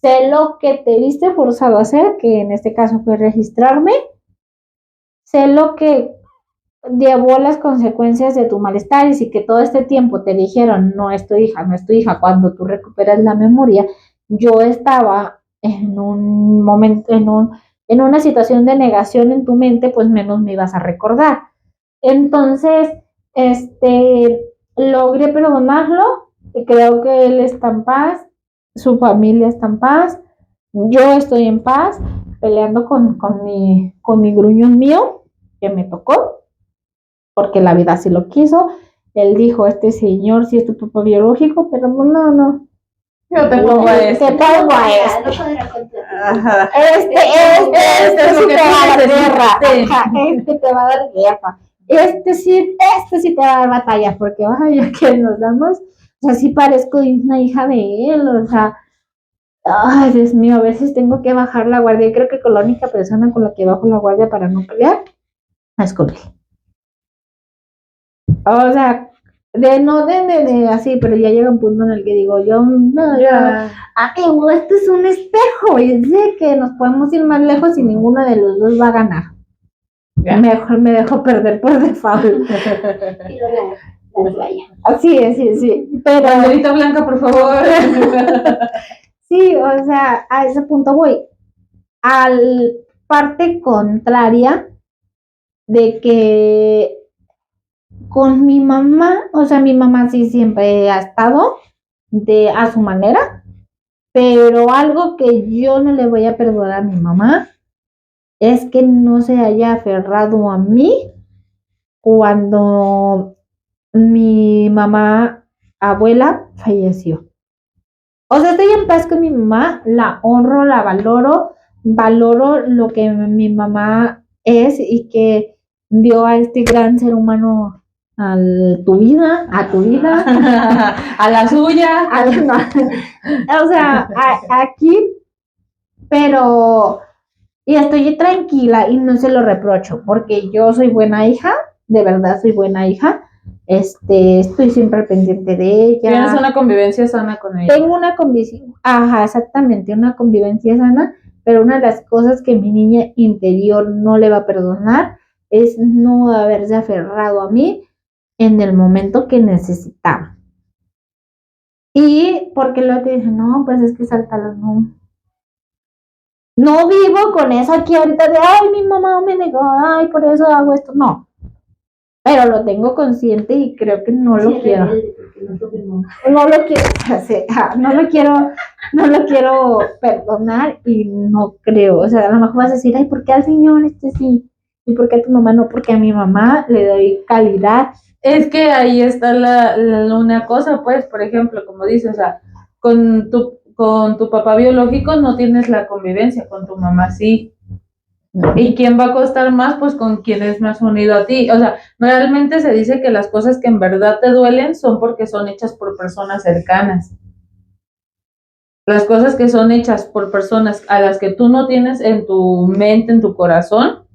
sé lo que te viste forzado a hacer, que en este caso fue registrarme, sé lo que llevó las consecuencias de tu malestar y si que todo este tiempo te dijeron, no es tu hija, no es tu hija, cuando tú recuperas la memoria, yo estaba en un momento, en una situación de negación en tu mente, pues menos me ibas a recordar. Entonces, logré perdonarlo y creo que él está en paz, su familia está en paz, yo estoy en paz, peleando con mi gruñón mío que me tocó, porque la vida así lo quiso. Él dijo, este señor sí es tu papá biológico, pero no. Yo te pongo a este. Te pongo a este. Este sí te va a dar guerra. Este te va a dar guerra. este sí te va a dar batalla, porque vaya que nos damos, o sea, sí parezco una hija de él, o sea, ay, Dios mío, a veces tengo que bajar la guardia, y creo que con la única persona con la que bajo la guardia para no pelear es con él. O sea, de así, pero ya llega un punto en el que digo, yo, no, Ya. amigo, esto es un espejo, y sé que nos podemos ir más lejos y ninguno de los dos va a ganar. Ya. Mejor me dejo perder por default. Y luego la toalla. Así es, sí. Pero Banderita blanca, por favor. sí, o sea, a ese punto voy. Al parte contraria de que con mi mamá, o sea, mi mamá sí siempre ha estado a su manera, pero algo que yo no le voy a perdonar a mi mamá es que no se haya aferrado a mí cuando mi mamá abuela falleció. O sea, estoy en paz con mi mamá, la honro, la valoro lo que mi mamá es y que dio a este gran ser humano a tu vida, A la suya. o sea, aquí, pero y estoy tranquila y no se lo reprocho porque yo soy buena hija, de verdad soy buena hija. Estoy siempre pendiente de ella. Tienes una convivencia sana con ella. Tengo una convivencia, ajá, exactamente, una convivencia sana, pero una de las cosas que mi niña interior no le va a perdonar es no haberse aferrado a mí en el momento que necesitaba. Y porque luego te dije, no, pues es que sáltalo, no. No vivo con eso aquí ahorita de, ay, mi mamá me negó, ay, por eso hago esto. No, pero lo tengo consciente y creo que no lo quiero. No lo quiero hacer, no lo quiero perdonar y no creo. O sea, a lo mejor vas a decir, ay, ¿por qué al señor sí? ¿Y por qué a tu mamá no? Porque a mi mamá le doy calidad. Es que ahí está una cosa, pues, por ejemplo, como dices, o sea, con tu papá biológico no tienes la convivencia, con tu mamá sí. ¿Y quién va a costar más? Pues con quien es más unido a ti. O sea, realmente se dice que las cosas que en verdad te duelen son porque son hechas por personas cercanas. Las cosas que son hechas por personas a las que tú no tienes en tu mente, en tu corazón,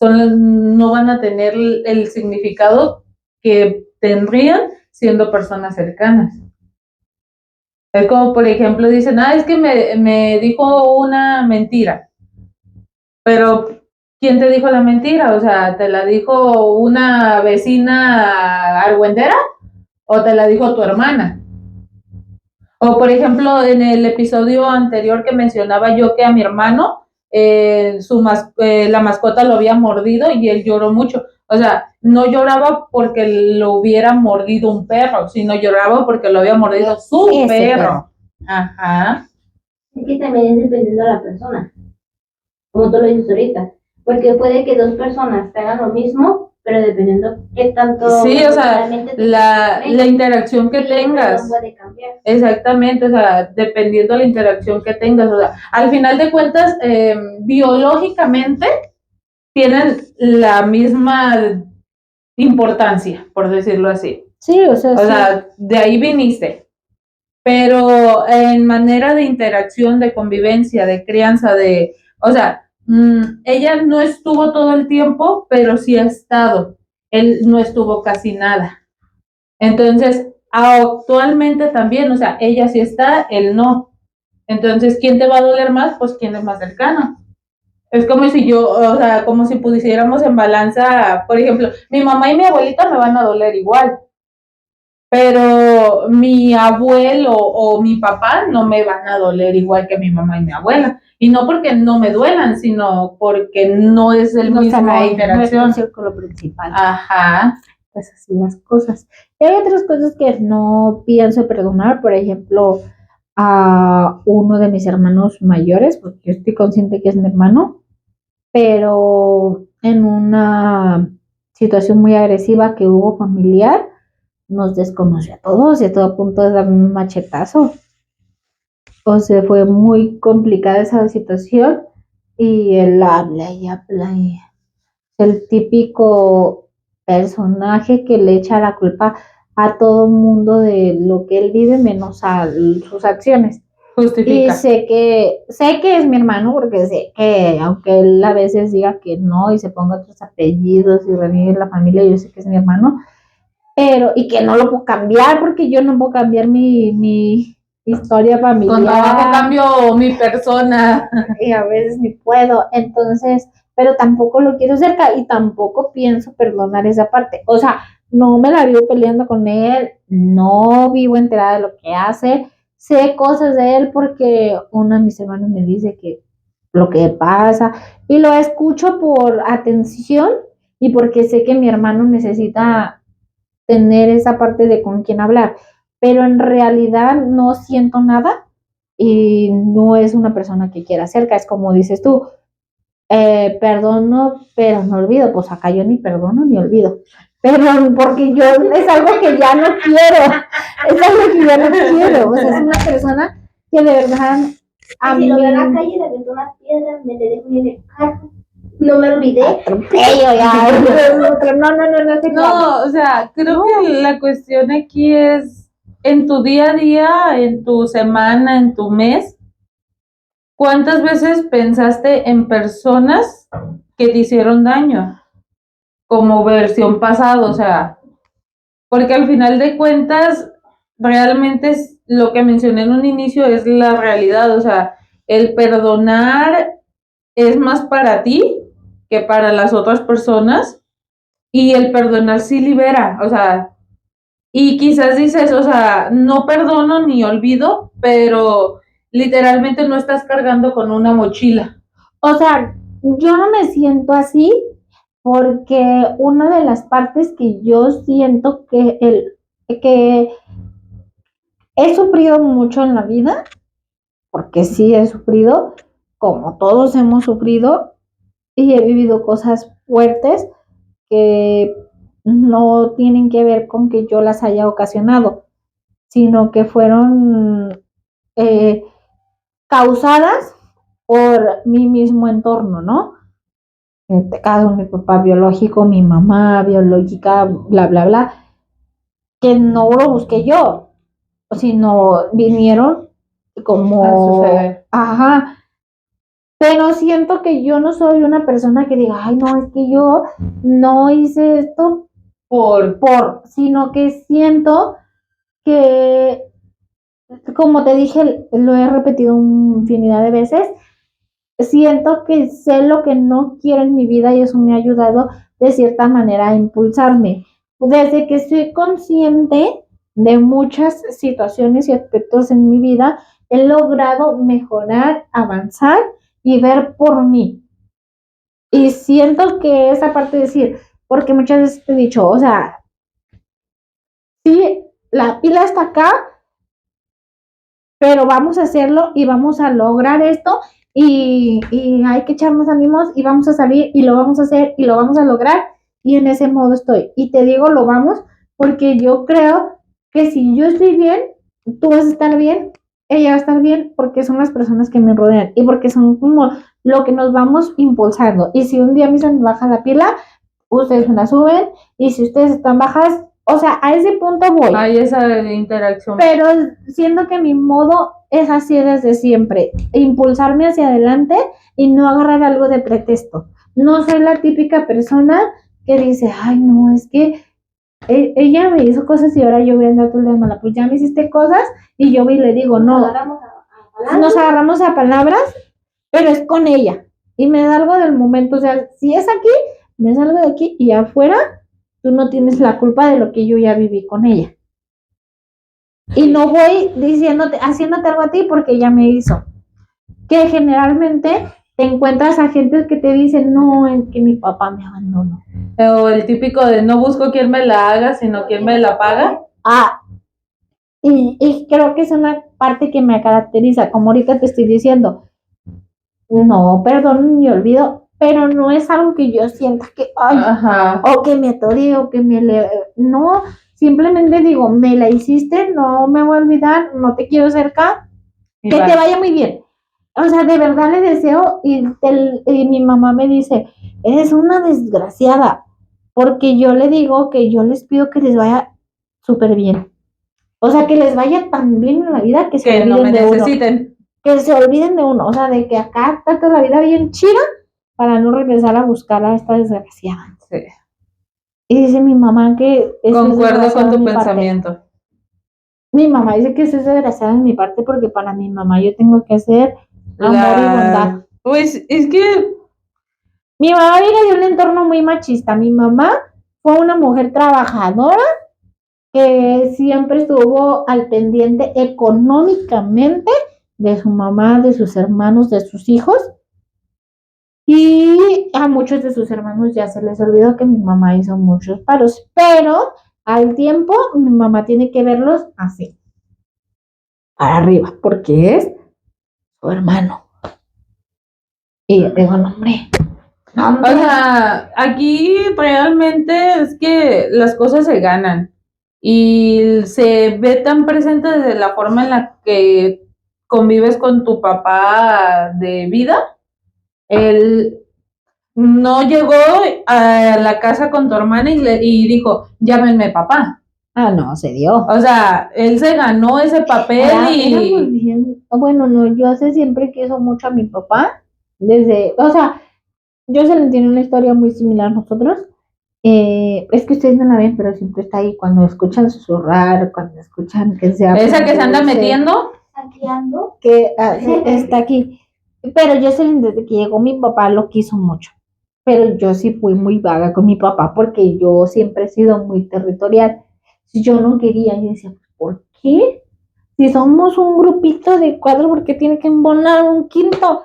no van a tener el significado que tendrían siendo personas cercanas. Es como, por ejemplo, dicen, es que me dijo una mentira. Pero, ¿quién te dijo la mentira? O sea, ¿te la dijo una vecina argüendera o te la dijo tu hermana? O, por ejemplo, en el episodio anterior que mencionaba yo que a mi hermano la mascota lo había mordido y él lloró mucho. O sea, no lloraba porque lo hubiera mordido un perro, sino lloraba porque lo había mordido su perro. Ajá. Es que también es dependiendo de la persona, como tú lo dices ahorita, porque puede que dos personas tengan lo mismo, pero dependiendo qué tanto. Sí, o sea, la interacción que tengas. Puede cambiar. Exactamente, o sea, dependiendo de la interacción que tengas. O sea, al final de cuentas, biológicamente tienen la misma importancia, por decirlo así. Sí, o sea, sí. De ahí viniste. Pero en manera de interacción, de convivencia, de crianza, o sea, ella no estuvo todo el tiempo, pero sí ha estado. Él no estuvo casi nada. Entonces, actualmente también, o sea, ella sí está, él no. Entonces, ¿quién te va a doler más? Pues quién es más cercano. Es como si o sea, como si pusiéramos en balanza, por ejemplo, mi mamá y mi abuelita me van a doler igual, pero mi abuelo o mi papá no me van a doler igual que mi mamá y mi abuela. Y no porque no me duelan, sino porque no es el mismo interacción. No es el círculo principal. Ajá. Pues así las cosas. Y hay otras cosas que no pienso perdonar, por ejemplo, a uno de mis hermanos mayores, porque yo estoy consciente que es mi hermano, pero en una situación muy agresiva que hubo familiar, nos desconoció a todos y a todo punto de darme un machetazo. O sea, fue muy complicada esa situación y él habla y habla y el típico personaje que le echa la culpa a todo mundo de lo que él vive, menos a sus acciones. Y Justifica. sé que es mi hermano, porque sé que aunque él a veces diga que no y se ponga otros apellidos y reniegue la familia, yo sé que es mi hermano, pero, y que no lo puedo cambiar, porque yo no puedo cambiar mi historia familiar. Con trabajo cambio mi persona. Y a veces ni puedo, entonces, pero tampoco lo quiero cerca y tampoco pienso perdonar esa parte. O sea, no me la vivo peleando con él, no vivo enterada de lo que hace, sé cosas de él porque uno de mis hermanos me dice que lo que pasa y lo escucho por atención y porque sé que mi hermano necesita tener esa parte de con quién hablar, pero en realidad no siento nada y no es una persona que quiera cerca, es como dices tú, perdono, pero no olvido, pues acá yo ni perdono ni olvido, pero porque yo es algo que ya no quiero, es algo que ya no quiero, o sea, es una persona que de verdad a si mí lo veo en la calle, le aventó una piedra, me le dejo en el carro, no me olvidé. atropello ya, no sé. No, o sea, creo No. que la cuestión aquí es en tu día a día, en tu semana, en tu mes, ¿cuántas veces pensaste en personas que te hicieron daño? Como versión pasado, o sea, porque al final de cuentas, realmente es lo que mencioné en un inicio, es la realidad, o sea, el perdonar es más para ti que para las otras personas y el perdonar sí libera, o sea, y quizás dices, o sea, no perdono ni olvido, pero literalmente no estás cargando con una mochila. O sea, yo no me siento así porque una de las partes que yo siento que he sufrido mucho en la vida, porque sí he sufrido, como todos hemos sufrido, y he vivido cosas fuertes que no tienen que ver con que yo las haya ocasionado, sino que fueron eh, causadas por mi mismo entorno, ¿no? En este caso, mi papá biológico, mi mamá biológica, bla, bla, bla, que no lo busqué yo, sino vinieron como, ajá, pero siento que yo no soy una persona que diga, ay, no, es que yo no hice esto sino que siento que, como te dije, lo he repetido una infinidad de veces, siento que sé lo que no quiero en mi vida y eso me ha ayudado de cierta manera a impulsarme. Desde que soy consciente de muchas situaciones y aspectos en mi vida, he logrado mejorar, avanzar y ver por mí. Y siento que esa parte de decir, porque muchas veces te he dicho, o sea, sí, la pila está acá, pero vamos a hacerlo y vamos a lograr esto y hay que echarnos ánimos y vamos a salir y lo vamos a hacer y lo vamos a lograr y en ese modo estoy. Y te digo, lo vamos porque yo creo que si yo estoy bien, tú vas a estar bien, ella va a estar bien porque son las personas que me rodean y porque son como lo que nos vamos impulsando. Y si un día a mí se me baja la pila, ustedes me la suben y si ustedes están bajas, o sea, a ese punto voy. Hay esa interacción. Pero siento que mi modo es así desde siempre, impulsarme hacia adelante y no agarrar algo de pretexto. No soy la típica persona que dice, ay, no, es que ella me hizo cosas y ahora yo voy a andar todo el día mala. Pues ya me hiciste cosas y yo voy y le digo, no, nos agarramos a palabras, pero es con ella. Y me da algo del momento, o sea, si es aquí, me salgo de aquí y afuera, tú no tienes la culpa de lo que yo ya viví con ella. Y no voy diciéndote, haciéndote algo a ti porque ella me hizo. Que generalmente te encuentras a gente que te dice, no, es que mi papá me abandonó. O el típico de no busco quien me la haga, sino quien me la paga. Ah, y creo que es una parte que me caracteriza, como ahorita te estoy diciendo, no, perdón, ni olvido, pero no es algo que yo sienta que, ay, Ajá. o que me atore, o que no, simplemente digo, me la hiciste, no me voy a olvidar, no te quiero cerca, Y que va. te vaya muy bien. O sea, de verdad le deseo, y mi mamá me dice, eres una desgraciada, porque yo le digo que yo les pido que les vaya súper bien. O sea, que les vaya tan bien en la vida que se Que no me olviden de uno. necesiten. Que se olviden de uno. O sea, de que acá trata la vida bien chida para no regresar a buscar a esta desgraciada. Sí. Y dice mi mamá que eso es Concuerdo desgraciado con tu en mi parte. pensamiento. Mi mamá dice que eso es desgraciado en mi parte porque para mi mamá yo tengo que hacer amor y bondad. Pues es que Mi mamá viene de un entorno muy machista. Mi mamá fue una mujer trabajadora que siempre estuvo al pendiente económicamente de su mamá, de sus hermanos, de sus hijos. Y a muchos de sus hermanos ya se les olvidó que mi mamá hizo muchos paros, pero al tiempo mi mamá tiene que verlos así, arriba, porque es su hermano. Y yo digo, no, hombre, no, o hombre. sea, aquí realmente es que las cosas se ganan y se ve tan presente desde la forma en la que convives con tu papá de vida. Él no llegó a la casa con tu hermana y dijo, llámenme papá. Ah, no, se dio. O sea, él se ganó ese papel Éramos bien, bueno, no, yo sé siempre quiso mucho a mi papá, o sea, yo se le entiendo una historia muy similar a nosotros. Es que ustedes no la ven, pero siempre está ahí cuando escuchan susurrar, cuando escuchan que se esa que se anda metiendo. Aquí ando. que sí, está aquí. Pero yo sé desde que llegó mi papá lo quiso mucho. Pero yo sí fui muy vaga con mi papá porque yo siempre he sido muy territorial. Si yo no quería, yo decía, ¿por qué? Si somos un grupito de cuatro, ¿por qué tiene que embonar un quinto?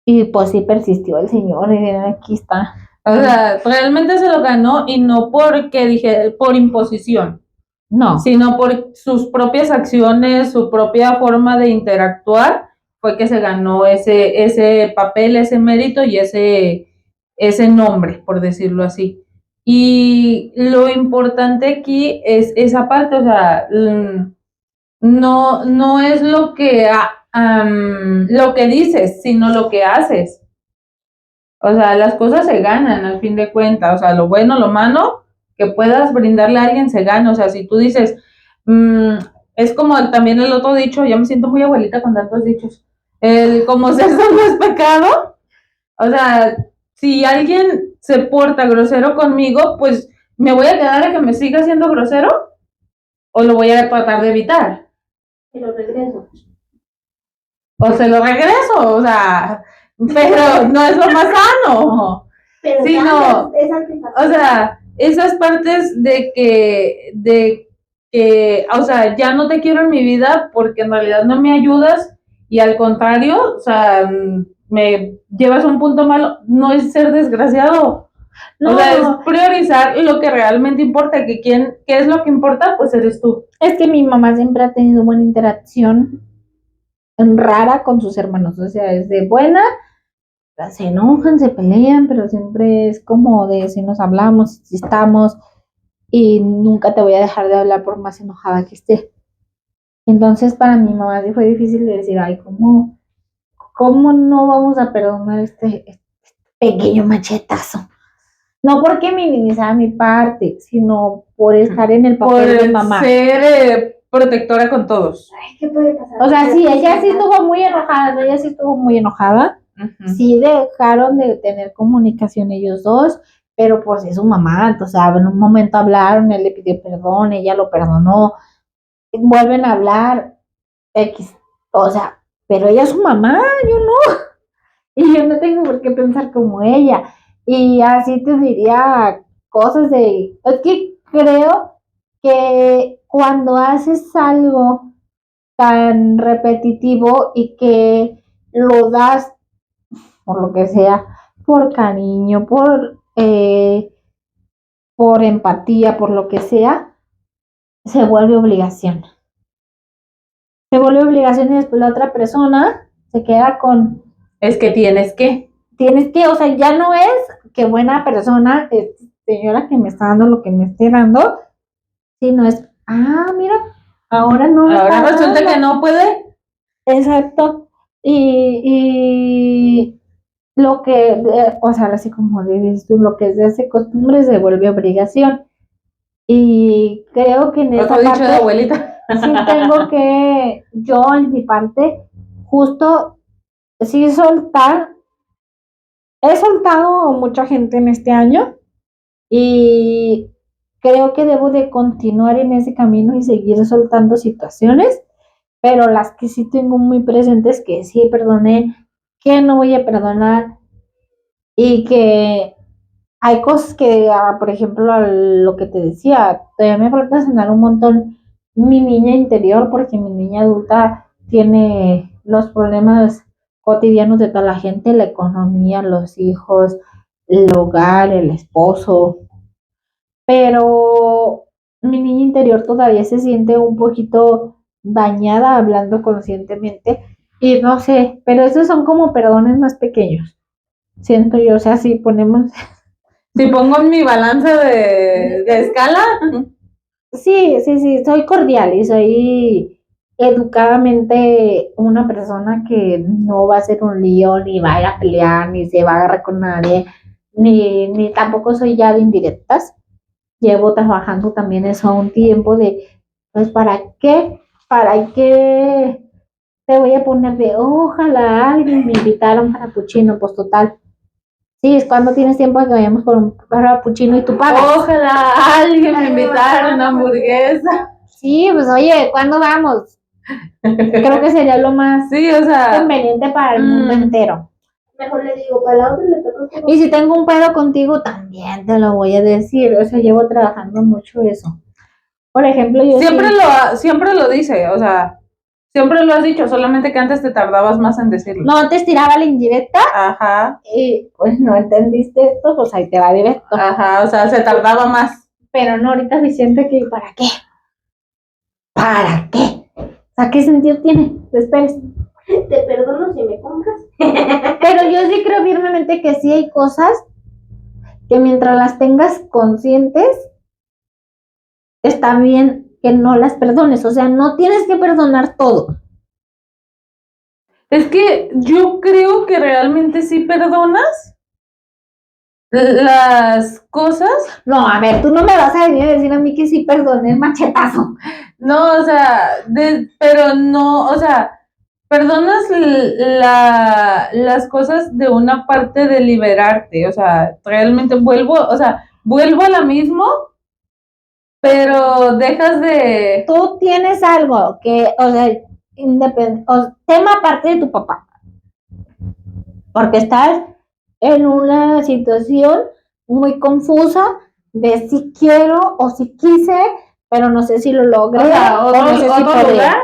Y pues sí persistió el señor, y aquí está. O sea, realmente se lo ganó y no porque dije por imposición, No, sino por sus propias acciones, su propia forma de interactuar, fue que se ganó ese papel, ese mérito y ese nombre, por decirlo así. Y lo importante aquí es esa parte, o sea, no es lo que dices, sino lo que haces. O sea, las cosas se ganan al fin de cuentas. O sea, lo bueno, lo malo que puedas brindarle a alguien se gana. O sea, si tú dices, es como también el otro dicho, ya me siento muy abuelita con tantos dichos. El como sexo no es pecado. O sea, si alguien se porta grosero conmigo, pues me voy a quedar a que me siga siendo grosero o lo voy a tratar de evitar. Y lo regreso. O se lo regreso, o sea, pero no es lo más sano. Pero Sí, ya no. es antifaz. O sea, esas partes de que, o sea, ya no te quiero en mi vida porque en realidad no me ayudas y al contrario, o sea, me llevas a un punto malo, no es ser desgraciado. no, O sea, es priorizar lo que realmente importa, qué es lo que importa, pues eres tú. es que mi mamá siempre ha tenido buena interacción rara con sus hermanos, o sea, es de buena, se enojan, se pelean, pero siempre es como de si nos hablamos, si estamos, y nunca te voy a dejar de hablar por más enojada que esté. Entonces, para mi mamá sí fue difícil de decir, ay, ¿cómo no vamos a perdonar este pequeño machetazo? No porque minimizara mi parte, sino por estar en el papel de mamá. Por ser protectora con todos. Ay, ¿qué puede pasar? O sea, sí, ella sí estuvo muy enojada, ella sí estuvo muy enojada. Sí dejaron de tener comunicación ellos dos, pero pues es su mamá, o sea, en un momento hablaron, él le pidió perdón, ella lo perdonó, vuelven a hablar, X, o sea, pero ella es su mamá, yo no, y yo no tengo por qué pensar como ella, y así te diría cosas es que creo que cuando haces algo tan repetitivo y que lo das por lo que sea, por cariño, por empatía, por lo que sea, se vuelve obligación. Se vuelve obligación y después la otra persona se queda con, Es que tienes que, o sea, ya no es que buena persona, señora que me está dando lo que me esté dando, sino es, mira, ahora no me ahora está resulta dando. que no puede. Exacto. Y o sea, así como dices tú, lo que se hace costumbre se vuelve obligación. Y creo que en esa Otro dicho de parte abuelita. sí tengo que, yo en mi parte, justo sí he soltado a mucha gente en este año y creo que debo de continuar en ese camino y seguir soltando situaciones, pero las que sí tengo muy presentes que sí perdoné, que no voy a perdonar y que hay cosas que, por ejemplo, lo que te decía, todavía me falta sanar un montón mi niña interior porque mi niña adulta tiene los problemas cotidianos de toda la gente, la economía, los hijos, el hogar, el esposo, pero mi niña interior todavía se siente un poquito dañada hablando conscientemente y no sé, pero esos son como perdones más pequeños, siento yo, o sea, si ponemos. Si pongo en mi balanza de escala, Sí, sí, sí, soy cordial y soy educadamente una persona que no va a ser un lío, ni va a ir a pelear, ni se va a agarrar con nadie, ni tampoco soy ya de indirectas. Llevo trabajando también eso a un tiempo de, pues, ¿para qué? ¿Para qué te voy a poner de, ojalá alguien me invitaron para Puchino? Pues total. Sí, es cuando tienes tiempo de que vayamos por un puchino y tú pagas. ojalá alguien me invitara a una hamburguesa. Sí, pues oye, ¿cuándo vamos? Creo que sería lo más Sí, o sea, conveniente para el mundo entero. Mejor le digo, para la otra le toca a usted. Y si tengo un pedo contigo, también te lo voy a decir. O sea, llevo trabajando mucho eso. Por ejemplo, yo siempre sí. siempre lo dice, o sea, siempre lo has dicho, solamente que antes te tardabas más en decirlo. No, antes tiraba la indirecta Ajá, y pues no entendiste esto, pues ahí te va directo. ajá, o sea, se tardaba más. Pero no, ahorita me siento que, ¿para qué? ¿Para qué? O sea, ¿qué sentido tiene? Después. Te perdono si me compras. Pero yo sí creo firmemente que sí hay cosas que mientras las tengas conscientes, está bien que no las perdones. O sea, no tienes que perdonar todo. Es que yo creo que realmente sí perdonas las cosas. No, a ver, tú no me vas a venir a decir a mí que sí perdoné el machetazo. No, o sea, pero no, o sea, perdonas las cosas de una parte de liberarte, o sea, realmente vuelvo a la mismo, pero dejas de. Tú tienes algo que, o sea, tema aparte de tu papá. Porque estás en una situación muy confusa de si quiero o si quise, pero no sé si lo logré O sea, o no sé si otro podré. lugar,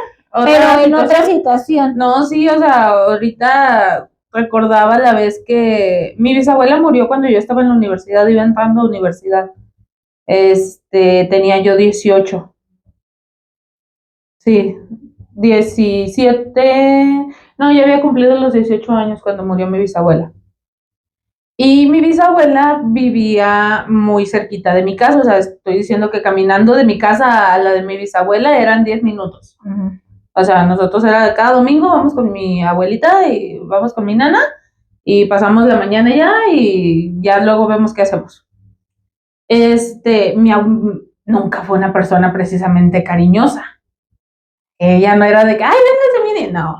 Pero en otra situación. situación. No, sí, o sea, ahorita recordaba la vez que mi bisabuela murió cuando yo estaba en la universidad, iba entrando a la universidad. Tenía yo 18. Sí, 17. No, ya había cumplido los 18 años cuando murió mi bisabuela. Y mi bisabuela vivía muy cerquita de mi casa, o sea, estoy diciendo que caminando de mi casa a la de mi bisabuela eran 10 minutos. O sea, nosotros era cada domingo, vamos con mi abuelita y vamos con mi nana y pasamos la mañana ya y ya luego vemos qué hacemos. Nunca fue una persona precisamente cariñosa. Ella no era de que, ay, véngase, mire, no,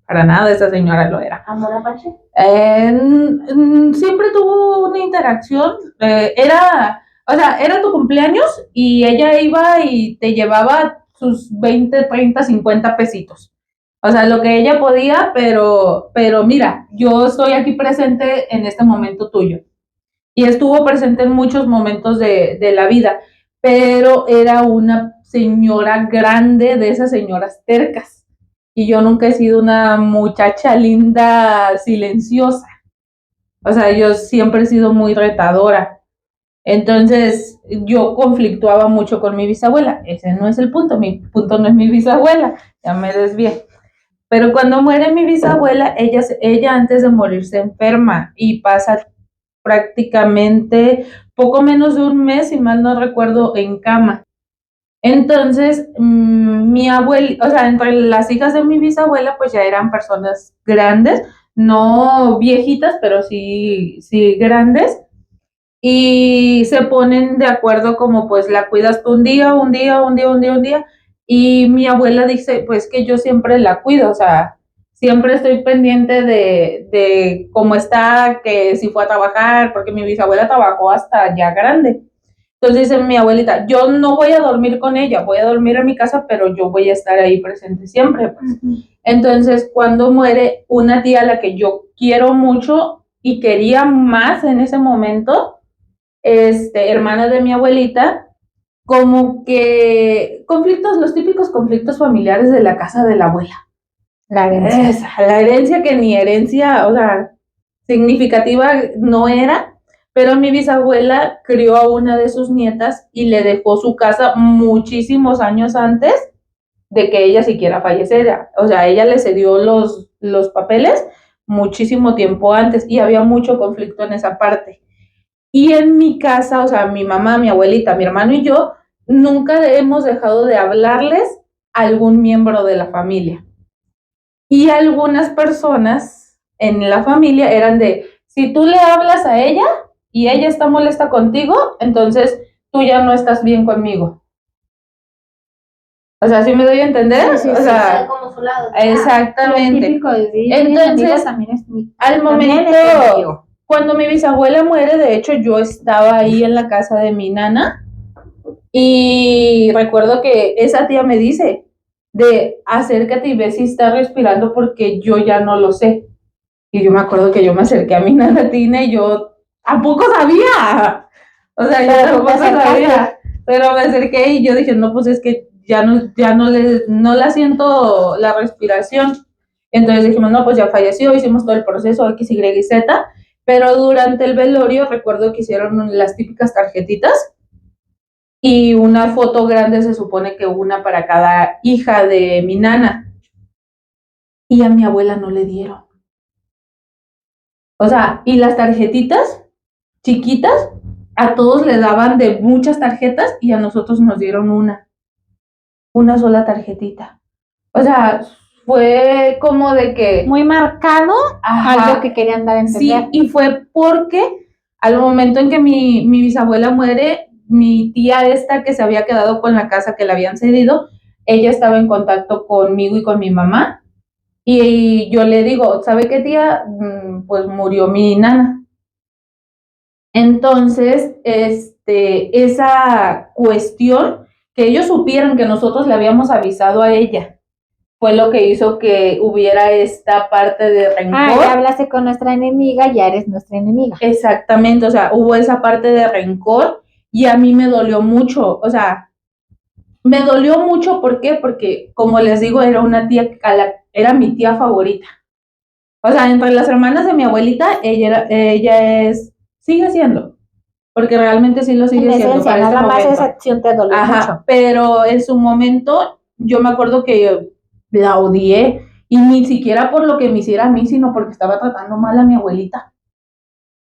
para nada esa señora lo era. ¿Amor apache? Siempre tuvo una interacción, o sea, era tu cumpleaños y ella iba y te llevaba sus 20, 30, 50 pesitos. O sea, lo que ella podía, pero mira, yo estoy aquí presente en este momento tuyo. Y estuvo presente en muchos momentos de la vida, pero era una señora grande, de esas señoras tercas. Y yo nunca he sido una muchacha linda, silenciosa. O sea, yo siempre he sido muy retadora. Entonces, yo conflictuaba mucho con mi bisabuela. Ese no es el punto. Mi punto no es mi bisabuela. Ya me desvié. Pero cuando muere mi bisabuela, ella antes de morir se enferma y pasa prácticamente poco menos de un mes, si mal no recuerdo, en cama. Entonces, mi abuela, o sea, entre las hijas de mi bisabuela, pues ya eran personas grandes, no viejitas, pero sí grandes, y se ponen de acuerdo como pues la cuidas tú un día, y mi abuela dice pues que yo siempre la cuido, o sea, siempre estoy pendiente de cómo está, que si fue a trabajar, porque mi bisabuela trabajó hasta ya grande. Entonces dice mi abuelita, yo no voy a dormir con ella, voy a dormir en mi casa, pero yo voy a estar ahí presente siempre, pues. Entonces, cuando muere una tía a la que yo quiero mucho y quería más en ese momento, hermana de mi abuelita, como que conflictos, los típicos conflictos familiares de la casa de la abuela. La herencia. La herencia que ni herencia, o sea, significativa no era, pero mi bisabuela crió a una de sus nietas y le dejó su casa muchísimos años antes de que ella siquiera falleciera. O sea, ella le cedió los papeles muchísimo tiempo antes y había mucho conflicto en esa parte. Y en mi casa, o sea, mi mamá, mi abuelita, mi hermano y yo, nunca hemos dejado de hablarles a algún miembro de la familia. Y algunas personas en la familia eran de, si tú le hablas a ella y ella está molesta contigo, entonces tú ya no estás bien conmigo. O sea, ¿sí me doy a entender? Sí, o sea, como su lado. exactamente. Típico de Entonces, también es al momento, cuando mi bisabuela muere, de hecho, yo estaba ahí en la casa de mi nana y recuerdo que esa tía me dice de acércate y ve si está respirando porque yo ya no lo sé. Y yo me acuerdo que yo me acerqué a mi nana Tina y yo tampoco sabía. O sea, yo tampoco sabía. Pero me acerqué y yo dije, no, pues es que ya no la siento la respiración. Entonces dijimos, no, pues ya falleció, hicimos todo el proceso X, Y y Z. Pero durante el velorio recuerdo que hicieron las típicas tarjetitas y una foto grande, se supone que una para cada hija de mi nana. Y a mi abuela no le dieron. O sea, y las tarjetitas chiquitas, a todos le daban de muchas tarjetas y a nosotros nos dieron una sola tarjetita. O sea, fue como de que... muy marcado, algo que querían dar a entender. Sí, y fue porque al momento en que mi bisabuela muere, mi tía esta que se había quedado con la casa que le habían cedido, ella estaba en contacto conmigo y con mi mamá. Y yo le digo, ¿sabe qué, tía? Pues murió mi nana. Entonces, esa cuestión, que ellos supieron que nosotros le habíamos avisado a ella, fue lo que hizo que hubiera esta parte de rencor. Ya hablaste con nuestra enemiga, ya eres nuestra enemiga. Exactamente, o sea, hubo esa parte de rencor y a mí me dolió mucho, o sea, me dolió mucho, ¿por qué? Porque, como les digo, era una tía, era mi tía favorita. O sea, entre las hermanas de mi abuelita, ella sigue siendo, porque realmente sí lo sigue siendo. Esencia, nada más esa acción te dolió mucho. Pero en su momento, yo me acuerdo que la odié, y ni siquiera por lo que me hiciera a mí, sino porque estaba tratando mal a mi abuelita.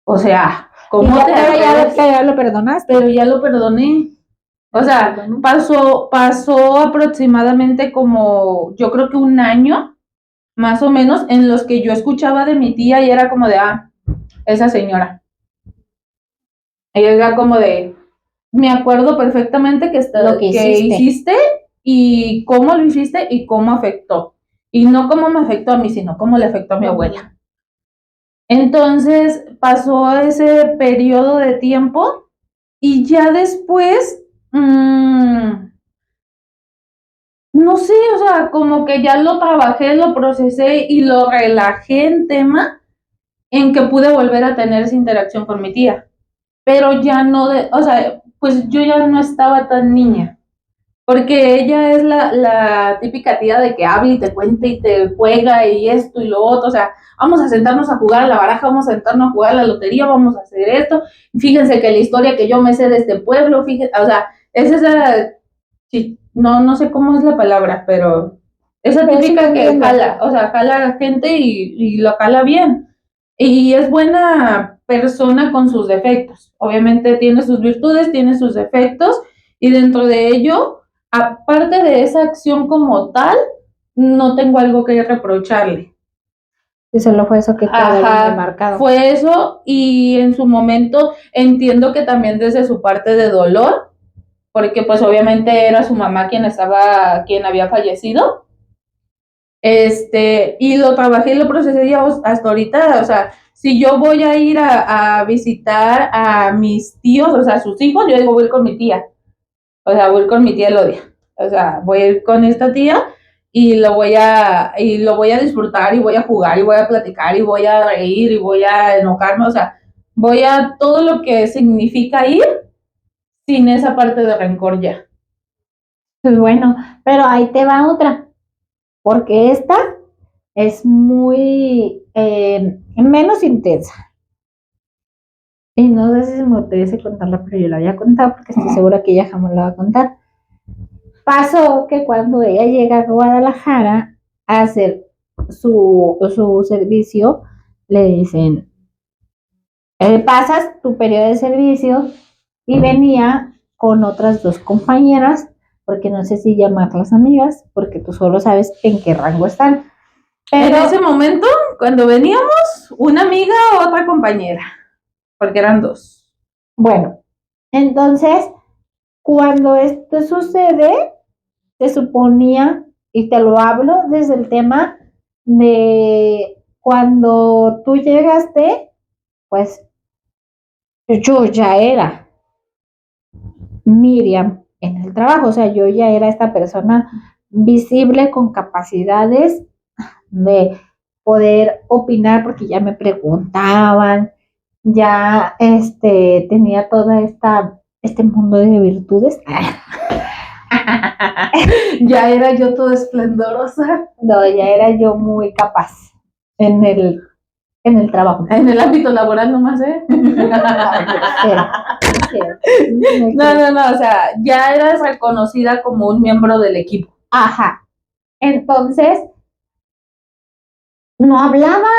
O sea, ¿cómo te ya lo perdonaste? Pero ya lo perdoné. O sea, pasó aproximadamente como, yo creo que un año, más o menos, en los que yo escuchaba de mi tía y era como de, esa señora. Ella era como de, me acuerdo perfectamente lo que hiciste y cómo lo hiciste y cómo afectó. Y no cómo me afectó a mí, sino cómo le afectó a mi abuela. Entonces pasó ese periodo de tiempo y ya después, no sé, o sea, como que ya lo trabajé, lo procesé y lo relajé en tema en que pude volver a tener esa interacción con mi tía. Pero ya no, o sea, pues yo ya no estaba tan niña. Porque ella es la típica tía de que habla y te cuenta y te juega y esto y lo otro. O sea, vamos a sentarnos a jugar a la baraja, vamos a sentarnos a jugar a la lotería, vamos a hacer esto. Fíjense que la historia que yo me sé de este pueblo, fíjense, o sea, es esa, no sé cómo es la palabra, pero esa típica que jala, o sea, jala a la gente y lo jala bien. Y es buena persona con sus defectos. Obviamente tiene sus virtudes, tiene sus defectos y dentro de ello, aparte de esa acción como tal, no tengo algo que reprocharle. Y solo fue eso que quedó Ajá, marcado. fue eso, y en su momento entiendo que también desde su parte de dolor, porque pues obviamente era su mamá quien había fallecido, y lo trabajé y lo procesé ya hasta ahorita. O sea, si yo voy a ir a visitar a mis tíos, o sea, a sus hijos, yo digo, voy a ir con mi tía, o sea, voy a ir con mi tía Elodia, o sea, voy a ir con esta tía y lo voy a disfrutar y voy a jugar y voy a platicar y voy a reír y voy a enojarme, o sea, voy a todo lo que significa ir sin esa parte de rencor ya. Pues bueno, pero ahí te va otra, porque esta es muy menos intensa. Y no sé si me apetece contarla, pero yo la voy a contar porque estoy segura que ella jamás la va a contar. Pasó que cuando ella llega a Guadalajara a hacer su servicio, le dicen, pasas tu periodo de servicio, y venía con otras dos compañeras, porque no sé si llamarlas amigas, porque tú solo sabes en qué rango están. Pero en ese momento, cuando veníamos, una amiga o otra compañera, porque eran dos. bueno, entonces, cuando esto sucede, se suponía, y te lo hablo desde el tema de cuando tú llegaste, pues yo ya era Miriam en el trabajo, o sea, yo ya era esta persona visible con capacidades de poder opinar porque ya me preguntaban, ya tenía toda este mundo de virtudes. Ya era yo toda esplendorosa. No, ya era yo muy capaz en el trabajo. En el ámbito laboral nomás, ¿eh? No, o sea, ya eras reconocida como un miembro del equipo. Ajá. Entonces, no hablaba.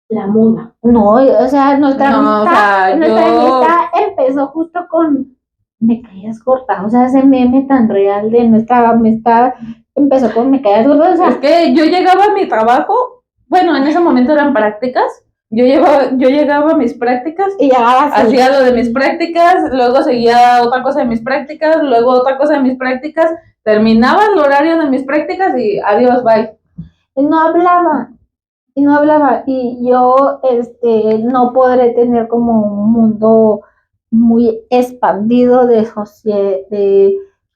La muda. No, o sea, nuestra amistad empezó justo con me caías gorda, o sea, ese meme tan real de nuestra amistad empezó con me caías gorda, o sea, es que yo llegaba a mi trabajo, bueno, en ese momento eran prácticas, yo llegaba a mis prácticas y hacía lo de mis prácticas, luego seguía otra cosa de mis prácticas, luego otra cosa de mis prácticas, terminaba el horario de mis prácticas y adiós, bye. No hablaba, y yo no podré tener como un mundo muy expandido de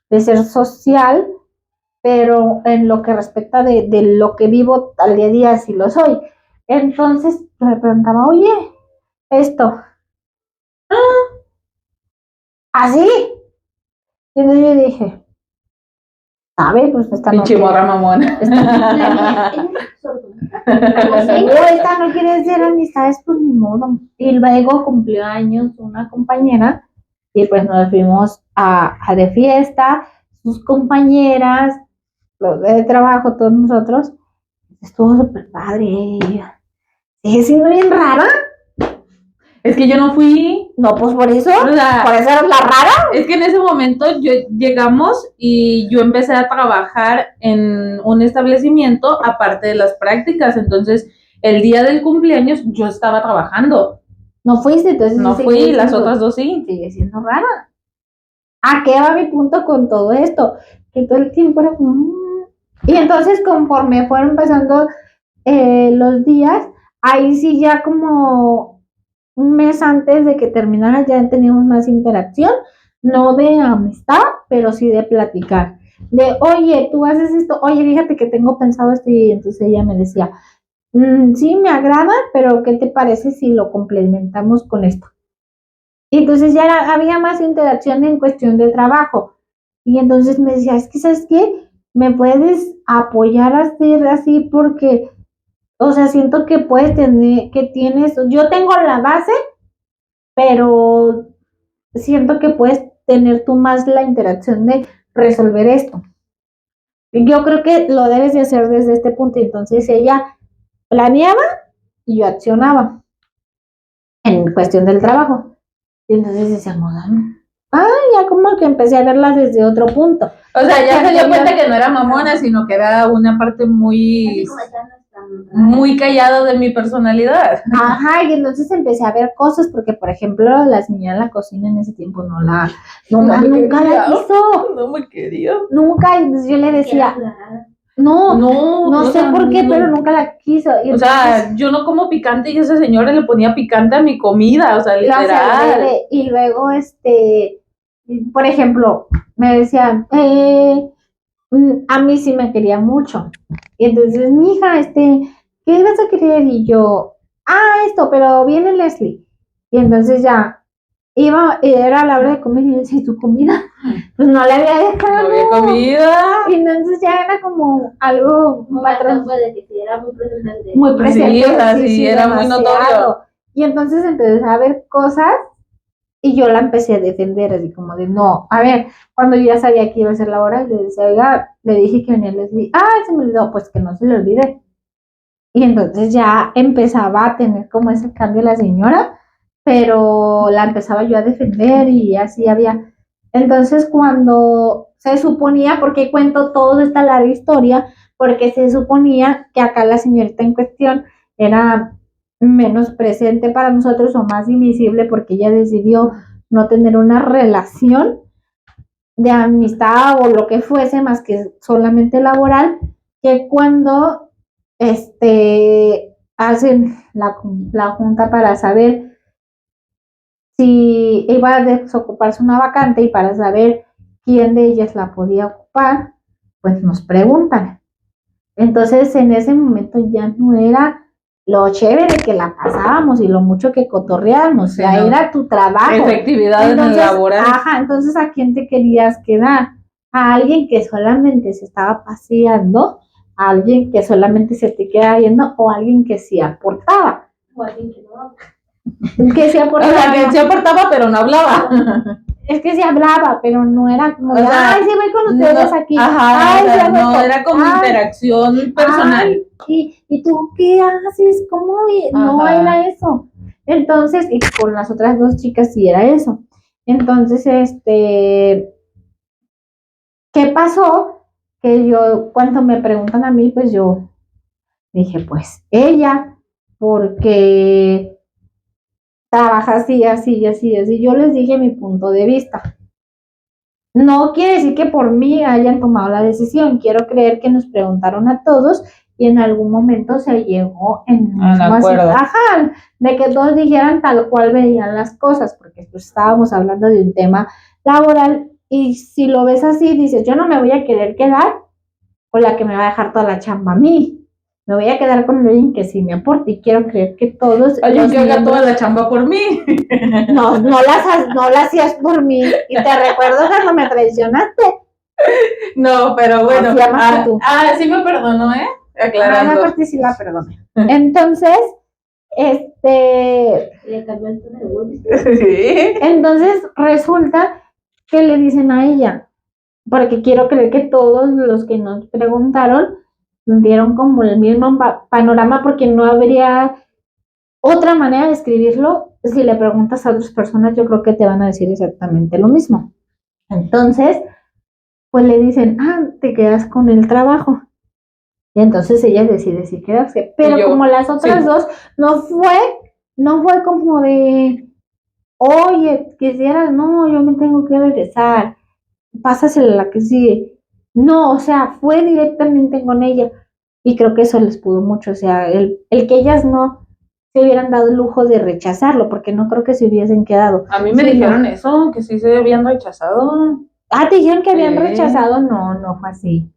ser social, pero en lo que respecta de lo que vivo al día a día sí lo soy. Entonces me preguntaba, oye, esto, así. Y entonces yo dije, ¿sabe? Pues esta no Pinche morra mamona. esta no quiere ser amistades, pues ni modo. Y luego cumplió años una compañera y pues nos fuimos a de fiesta, sus compañeras, los de trabajo, todos nosotros. Estuvo súper padre. Sigue siendo bien rara. Es que yo no fui. No, pues por eso. O sea, por eso eres la rara. Es que en ese momento llegamos y yo empecé a trabajar en un establecimiento aparte de las prácticas. Entonces, el día del cumpleaños yo estaba trabajando. No fuiste, entonces. No fui, las otras dos sí. Sigue siendo rara. ¿A qué va mi punto con todo esto? Que todo el tiempo era como... Y entonces conforme fueron pasando los días, ahí sí ya como un mes antes de que terminara ya teníamos más interacción, no de amistad, pero sí de platicar. De, oye, tú haces esto, oye, fíjate que tengo pensado esto, y entonces ella me decía, sí, me agrada, pero ¿qué te parece si lo complementamos con esto? Y entonces ya había más interacción en cuestión de trabajo. Y entonces me decía, es que, ¿sabes qué? ¿Me puedes apoyar a hacer así? Porque, o sea, siento que puedes tener, que tienes, yo tengo la base, pero siento que puedes tener tú más la interacción de resolver esto. Yo creo que lo debes de hacer desde este punto. Entonces ella planeaba y yo accionaba en cuestión del trabajo. Y entonces decíamos, ya como que empecé a verla desde otro punto. O sea, ya se dio cuenta que no era mamona, sino que era una parte muy... muy callada de mi personalidad. Ajá, y entonces empecé a ver cosas, porque por ejemplo, la señora en la cocina en ese tiempo nunca la quiso. No me quería. Nunca, y entonces yo le decía, no sé por qué, pero nunca la quiso. Y o sea, yo no como picante y esa señora le ponía picante a mi comida, o sea, literal. Y luego, por ejemplo, me decía, a mí sí me quería mucho. Y entonces, mija, ¿qué vas a querer? Y yo, esto, pero viene Leslie. Y entonces ya era la hora de comer y yo decía, ¿y tu comida? Pues no la había dejado. No había comida. Y entonces ya era como algo de que sí era muy presente. Muy presente. Sí, o sea, sí, era muy notorio. Y entonces empecé a ver cosas y yo la empecé a defender, así como de, no, a ver, cuando yo ya sabía que iba a ser la hora, le decía, oiga, le dije que venía Leslie, se me olvidó, pues que no se le olvide. Y entonces ya empezaba a tener como ese cambio la señora, pero la empezaba yo a defender y así había. Entonces cuando se suponía, porque cuento toda esta larga historia, porque se suponía que acá la señorita en cuestión era menos presente para nosotros o más invisible porque ella decidió no tener una relación de amistad o lo que fuese más que solamente laboral, que cuando hacen la junta para saber si iba a desocuparse una vacante y para saber quién de ellas la podía ocupar, pues nos preguntan. Entonces en ese momento ya no era lo chévere que la pasábamos y lo mucho que cotorreábamos, Sí, ya era tu trabajo. Efectividad en el laboral. Ajá, entonces ¿a quién te querías quedar? A alguien que solamente se estaba paseando, a alguien que solamente se te queda viendo o a alguien que sí aportaba. O alguien que no. Que sí aportaba. O sea, que sí aportaba, pero no hablaba. Es que sí hablaba, pero no era como, O sea, sí voy con ustedes aquí. Ajá, o sea, no era como Ay, interacción personal. ¿Y tú qué haces? ¿Cómo? No Ajá. era eso. Entonces, y con las otras dos chicas sí era eso. Entonces, ¿qué pasó? Que yo, cuando me preguntan a mí, pues yo dije, pues ella, porque trabaja así, así, así, así. Yo les dije mi punto de vista. No quiere decir que por mí hayan tomado la decisión. Quiero creer que nos preguntaron a todos y en algún momento se llegó en acuerdo. Ajá, de que todos dijeran tal cual veían las cosas, porque pues estábamos hablando de un tema laboral y si lo ves así, dices, yo no me voy a querer quedar con la que me va a dejar toda la chamba a mí. Me voy a quedar con alguien que sí me aporte y quiero creer que todos... Alguien que haga toda la chamba por mí. No la hacías por mí. Y te recuerdo cuando me traicionaste. No, pero bueno. Tú. Sí me perdonó, aclarando. Esa parte sí la perdoné. Entonces, Le cambió el tono de voz. Sí. Entonces resulta que le dicen a ella, porque quiero creer que todos los que nos preguntaron dieron como el mismo panorama, porque no habría otra manera de escribirlo. Si le preguntas a otras personas, yo creo que te van a decir exactamente lo mismo. Entonces, pues le dicen, te quedas con el trabajo. Y entonces ella decide si quedarse. Pero como las otras dos, no fue como de, oye, quisieras, no, yo me tengo que regresar, pásasela a la que sigue. No, o sea, fue directamente con ella. Y creo que eso les pudo mucho. O sea, el que ellas no se hubieran dado el lujo de rechazarlo, porque no creo que se hubiesen quedado. A mí me dijeron eso, que sí se habían rechazado. ¿Te dijeron que habían rechazado? No fue así.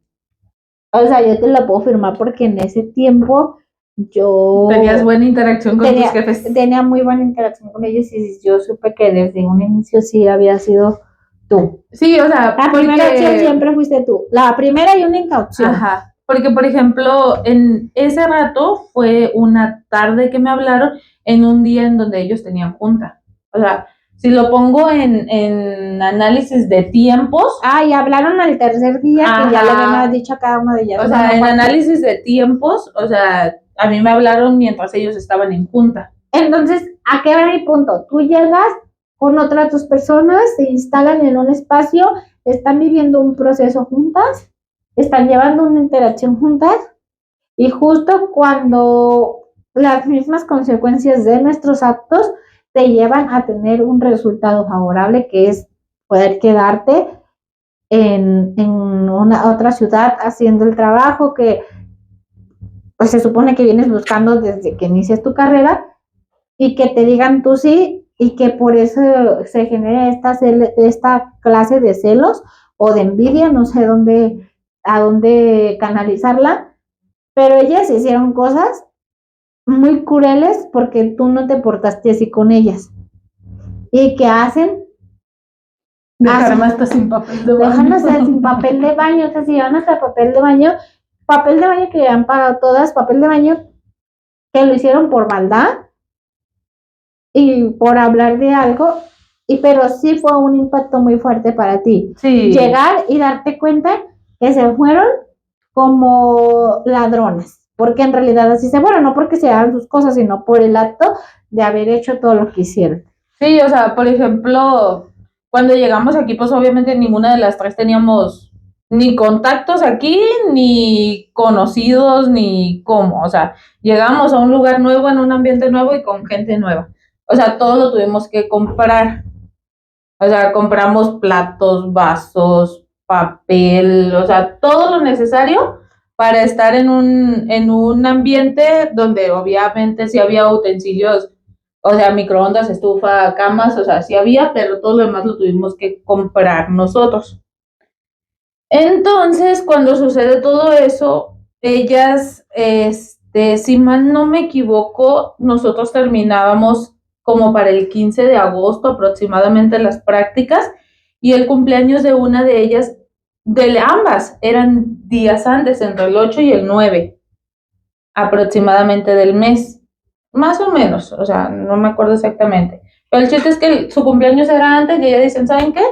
O sea, yo te lo puedo firmar porque en ese tiempo yo... ¿Tenías buena interacción con tus jefes? Tenía muy buena interacción con ellos y yo supe que desde un inicio sí había sido tú. Sí, o sea, la primera opción siempre fuiste tú. La primera y única opción. Ajá, porque por ejemplo, en ese rato fue una tarde que me hablaron en un día en donde ellos tenían junta. O sea, si lo pongo en análisis de tiempos. Y hablaron al tercer día. Ajá. Que ya le habían dicho a cada una de ellas. O sea, en análisis de tiempos, o sea, a mí me hablaron mientras ellos estaban en junta. Entonces, ¿a qué va mi punto? Tú llegas con otras dos personas, se instalan en un espacio, están viviendo un proceso juntas, están llevando una interacción juntas Y justo cuando las mismas consecuencias de nuestros actos te llevan a tener un resultado favorable, que es poder quedarte en una otra ciudad haciendo el trabajo que pues se supone que vienes buscando desde que inicias tu carrera, y que te digan tú sí, y que por eso se genere esta clase de celos o de envidia, no sé a dónde canalizarla, pero ellas hicieron cosas muy crueles porque tú no te portaste así con ellas. ¿Y qué hacen? Dejarme hasta sin papel de baño. Dejan hasta sin papel de baño, o sea, si van hasta papel de baño que han pagado todas, papel de baño que lo hicieron por maldad y por hablar de algo, pero sí fue un impacto muy fuerte para ti. Sí. Llegar y darte cuenta que se fueron como ladrones, porque en realidad así se fueron, no porque se hagan sus cosas, sino por el acto de haber hecho todo lo que hicieron. Sí, o sea, por ejemplo, cuando llegamos aquí, pues obviamente ninguna de las tres teníamos ni contactos aquí, ni conocidos, ni cómo. O sea, llegamos a un lugar nuevo, en un ambiente nuevo y con gente nueva. O sea, todo lo tuvimos que comprar. O sea, compramos platos, vasos, papel, o sea, todo lo necesario para estar en un ambiente donde obviamente sí había utensilios, o sea, microondas, estufa, camas, o sea, sí había, pero todo lo demás lo tuvimos que comprar nosotros. Entonces, cuando sucede todo eso, ellas, si mal no me equivoco, nosotros terminábamos como para el 15 de agosto aproximadamente las prácticas, y el cumpleaños de una de ellas, de ambas, eran días antes, entre el 8 y el 9 aproximadamente del mes, más o menos, o sea, no me acuerdo exactamente. Pero el chiste es que su cumpleaños era antes y ellas dicen, ¿saben qué?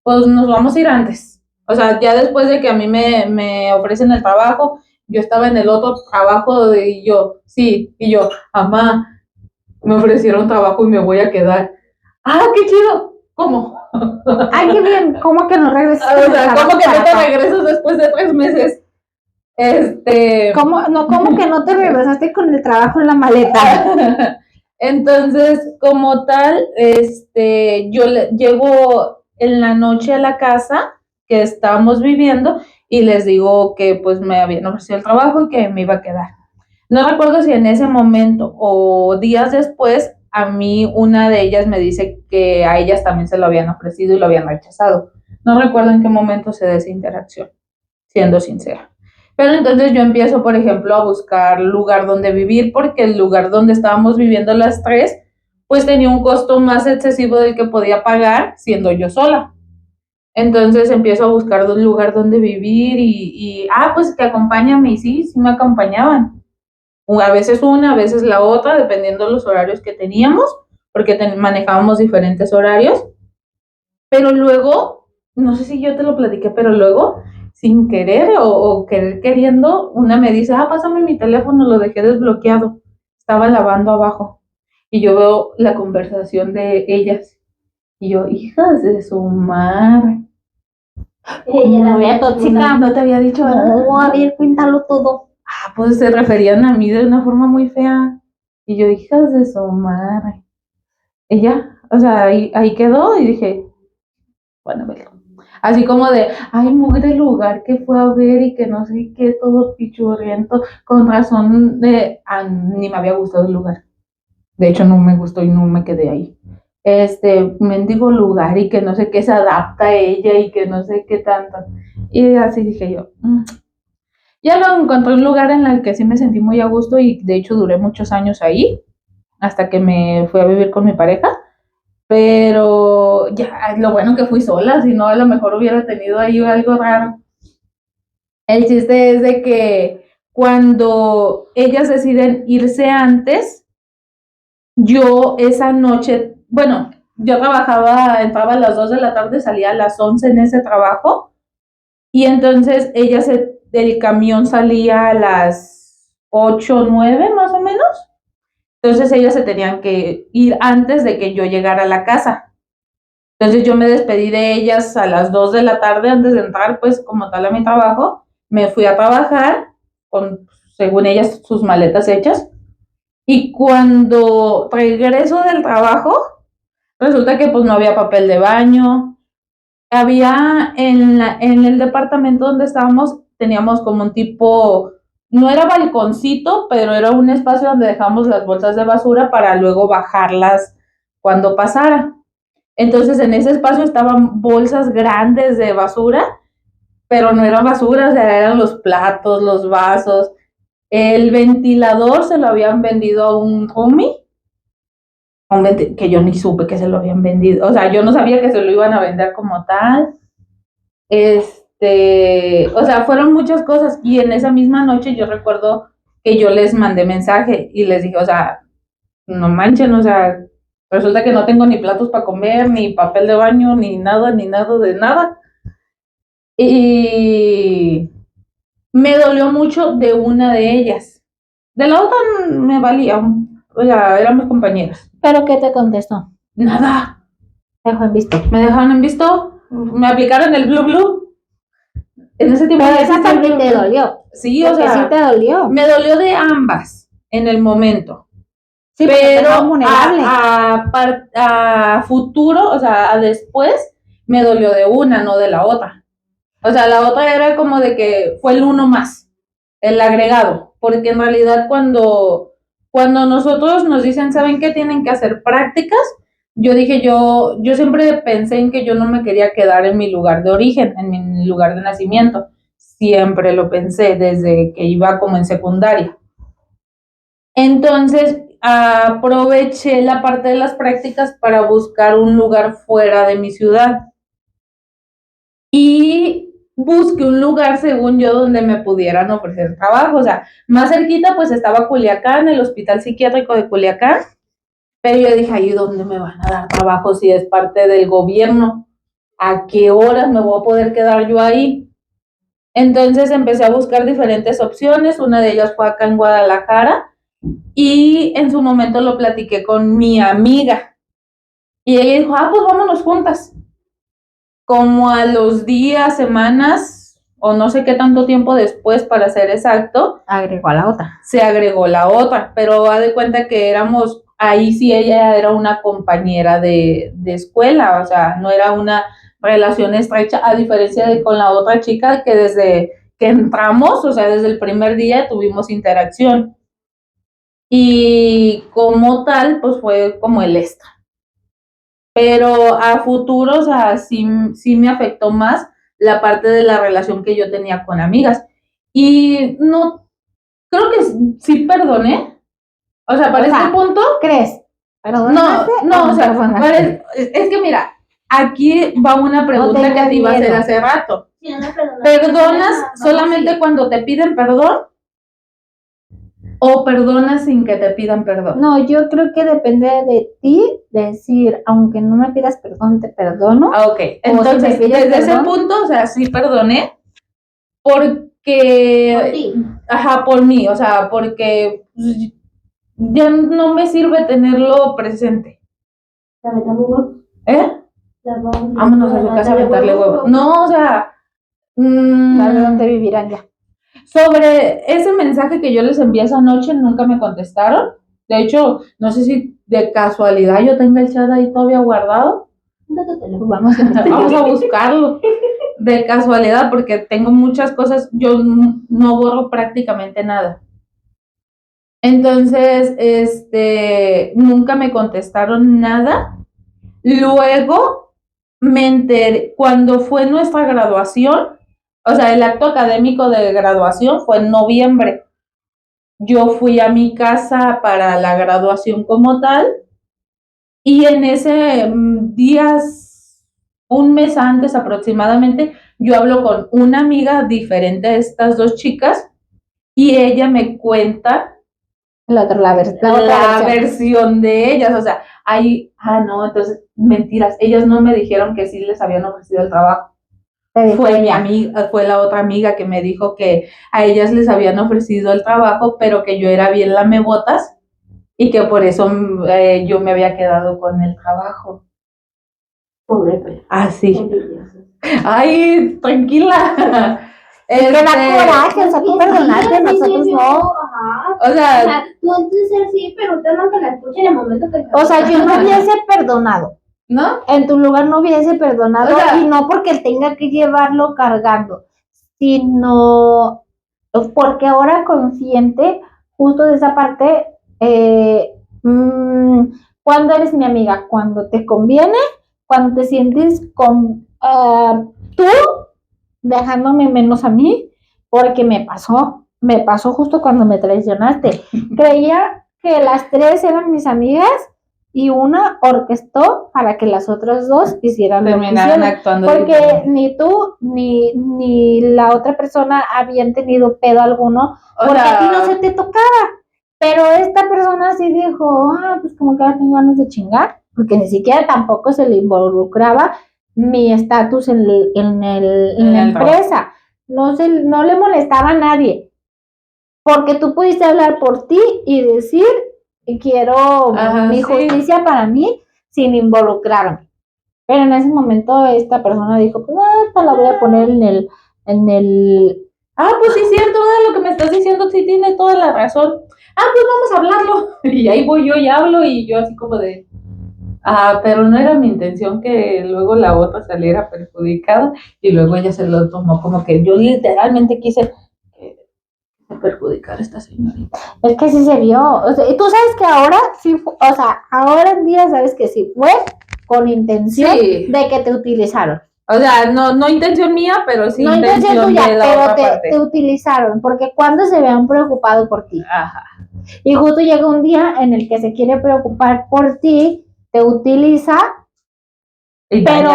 Pues nos vamos a ir antes. O sea, ya después de que a mí me ofrecen el trabajo, yo estaba en el otro trabajo y yo, sí, y yo, mamá, me ofrecieron trabajo y me voy a quedar. ¡Ah, qué chido! ¿Cómo? ¡Ay, qué bien! ¿Cómo que no regresas? O sea, ¿cómo que no te regresas después de 3 meses? ¿Cómo que no te regresaste con el trabajo en la maleta? Entonces, como tal, yo llego en la noche a la casa que estábamos viviendo y les digo que pues me habían ofrecido el trabajo y que me iba a quedar. No recuerdo si en ese momento o días después, a mí una de ellas me dice que a ellas también se lo habían ofrecido y lo habían rechazado. No recuerdo en qué momento se da esa interacción, siendo sincera. Pero entonces yo empiezo, por ejemplo, a buscar lugar donde vivir, porque el lugar donde estábamos viviendo las tres, pues tenía un costo más excesivo del que podía pagar siendo yo sola. Entonces empiezo a buscar un lugar donde vivir pues que acompáñame, y sí, sí me acompañaban. A veces una, a veces la otra, dependiendo de los horarios que teníamos, porque manejábamos diferentes horarios. Pero luego, no sé si yo te lo platiqué, pero luego, sin querer o querer queriendo, una me dice, pásame mi teléfono, lo dejé desbloqueado. Estaba lavando abajo. Y yo veo la conversación de ellas. Y yo, hijas de su madre. No, ya tóxica. No te había dicho nada. No, a ver, cuéntalo todo. Pues se referían a mí de una forma muy fea. Y yo, hijas de su madre. Ella, o sea, ahí quedó y dije, bueno, verlo. Así como de, ay, mugre lugar que fue a ver y que no sé qué, todo pichurriento, con razón ni me había gustado el lugar. De hecho, no me gustó y no me quedé ahí. Mendigo lugar y que no sé qué se adapta a ella y que no sé qué tanto. Y así dije yo. Ya lo encontré un lugar en el que sí me sentí muy a gusto y de hecho duré muchos años ahí, hasta que me fui a vivir con mi pareja. Pero ya, lo bueno que fui sola, si no, a lo mejor hubiera tenido ahí algo raro. El chiste es de que cuando ellas deciden irse antes, yo esa noche, bueno, yo entraba a las 2 de la tarde, salía a las 11 en ese trabajo, y entonces el camión salía a las 8 o 9 más o menos. Entonces ellas se tenían que ir antes de que yo llegara a la casa. Entonces yo me despedí de ellas a las 2 de la tarde antes de entrar, pues como tal a mi trabajo. Me fui a trabajar según ellas, sus maletas hechas. Y cuando regreso del trabajo, resulta que pues no había papel de baño. Había en el departamento donde estábamos, teníamos como un tipo, no era balconcito, pero era un espacio donde dejamos las bolsas de basura para luego bajarlas cuando pasara. Entonces en ese espacio estaban bolsas grandes de basura, pero no era basura, o sea, eran los platos, los vasos. El ventilador se lo habían vendido a un roomie, que yo ni supe que se lo habían vendido. O sea, yo no sabía que se lo iban a vender como tal. O sea, fueron muchas cosas. Y en esa misma noche yo recuerdo que yo les mandé mensaje y les dije, o sea, no manchen, o sea, resulta que no tengo ni platos para comer, ni papel de baño, ni nada de nada. Y me dolió mucho de una de ellas. De la otra me valía, o sea, éramos compañeras. ¿Pero qué te contestó? Nada. Te dejó en visto. Me dejaron en visto, me aplicaron el blue. En ese tiempo. Pero esa parte te dolió. Sí, o sea, sí te dolió. me dolió de ambas en el momento. Sí, pero vulnerable. a futuro, o sea, a después, me dolió de una, no de la otra. O sea, la otra era como de que fue el uno más, el agregado, porque en realidad cuando nosotros nos dicen, ¿saben qué? Tienen que hacer prácticas, yo dije, yo siempre pensé en que yo no me quería quedar en mi lugar de origen, en mi lugar de nacimiento. Siempre lo pensé desde que iba como en secundaria. Entonces, aproveché la parte de las prácticas para buscar un lugar fuera de mi ciudad. Y busqué un lugar, según yo, donde me pudieran ofrecer trabajo. O sea, más cerquita, pues estaba Culiacán, el Hospital Psiquiátrico de Culiacán. Pero yo dije, ¿ahí dónde me van a dar trabajo si es parte del gobierno? ¿A qué horas me voy a poder quedar yo ahí? Entonces empecé a buscar diferentes opciones. Una de ellas fue acá en Guadalajara. Y en su momento lo platiqué con mi amiga. Y ella dijo, pues vámonos juntas. Como a los días, semanas, o no sé qué tanto tiempo después, para ser exacto, agregó a la otra. Se agregó la otra, pero haz de cuenta que éramos, ahí sí ella era una compañera de escuela, o sea, no era una relación estrecha, a diferencia de con la otra chica que desde que entramos, o sea, desde el primer día tuvimos interacción. Y como tal, pues fue como el extra. Pero a futuro, o sea, sí me afectó más la parte de la relación que yo tenía con amigas. Y no, creo que sí perdoné. O sea, para este punto. ¿Crees? No, o sea, es que mira, aquí va una pregunta que te iba a hacer hace rato. ¿Perdonas solamente cuando te piden perdón? ¿O perdonas sin que te pidan perdón? No, yo creo que depende de ti decir, aunque no me pidas perdón, te perdono. Ok, entonces si desde ese punto, o sea, sí perdoné, porque... Por ti. Ajá, por mí, o sea, porque ya no me sirve tenerlo presente. ¿Eh? Vámonos a su casa a aventarle huevos. No, o sea... ¿Dónde vivirán ya? Sobre ese mensaje que yo les envié esa noche, nunca me contestaron. De hecho, no sé si de casualidad yo tenga el chat ahí todavía guardado. Vamos a buscarlo. De casualidad, porque tengo muchas cosas, yo no borro prácticamente nada. Entonces, nunca me contestaron nada. Luego me enteré, cuando fue nuestra graduación, o sea, el acto académico de graduación fue en noviembre. Yo fui a mi casa para la graduación como tal, y en ese días, un mes antes aproximadamente, yo hablo con una amiga diferente de estas dos chicas, y ella me cuenta la versión de ellas. O sea, ahí, no, entonces, mentiras, ellas no me dijeron que sí les habían ofrecido el trabajo. Fue mi amiga, fue la otra amiga que me dijo que a ellas les habían ofrecido el trabajo, pero que yo era bien lamebotas y que por eso yo me había quedado con el trabajo. Pobre. Así. Ay, tranquila. Que da coraje, o sea, tú perdonaste, nosotros no. Ajá. O sea, Tú antes ser sí, pero usted no que la escuche en el momento que... O sea, yo no hubiese perdonado. ¿no? En tu lugar no hubiese perdonado, O sea, y no porque él tenga que llevarlo cargando, sino porque ahora consciente justo de esa parte, cuando eres mi amiga, cuando te conviene, cuando te sientes con tú dejándome menos a mí, porque me pasó justo cuando me traicionaste. Creía que las tres eran mis amigas y una orquestó para que las otras dos hicieran lo que terminaron hicieron. actuando Porque diferente. ni tú ni la otra persona habían tenido pedo alguno, O porque a ti no sea, se te tocaba. Pero esta persona sí dijo, pues como que ahora tengo ganas de chingar, porque ni siquiera tampoco se le involucraba mi estatus en la el empresa. No le molestaba a nadie, porque tú pudiste hablar por ti y decir, quiero Ajá, mi sí. justicia para mí sin involucrarme. Pero en ese momento esta persona dijo, pues esta la voy a poner en el, Pues sí, es cierto, lo que me estás diciendo sí tiene toda la razón. Pues vamos a hablarlo. Y ahí voy yo y hablo y yo así como de, pero no era mi intención que luego la otra saliera perjudicada y luego ella se lo tomó como que yo literalmente quise perjudicar a esta señorita. es que sí se vio. O sea, y tú sabes que ahora sí, o sea, ahora en día sabes que sí fue con intención Sí. de que te utilizaron. O sea, no intención mía, pero sí No intención tuya, de la pero otra parte. te utilizaron, porque cuando se vean preocupado por ti. Ajá. Y justo llega un día en el que se quiere preocupar por ti, te utiliza, Y pero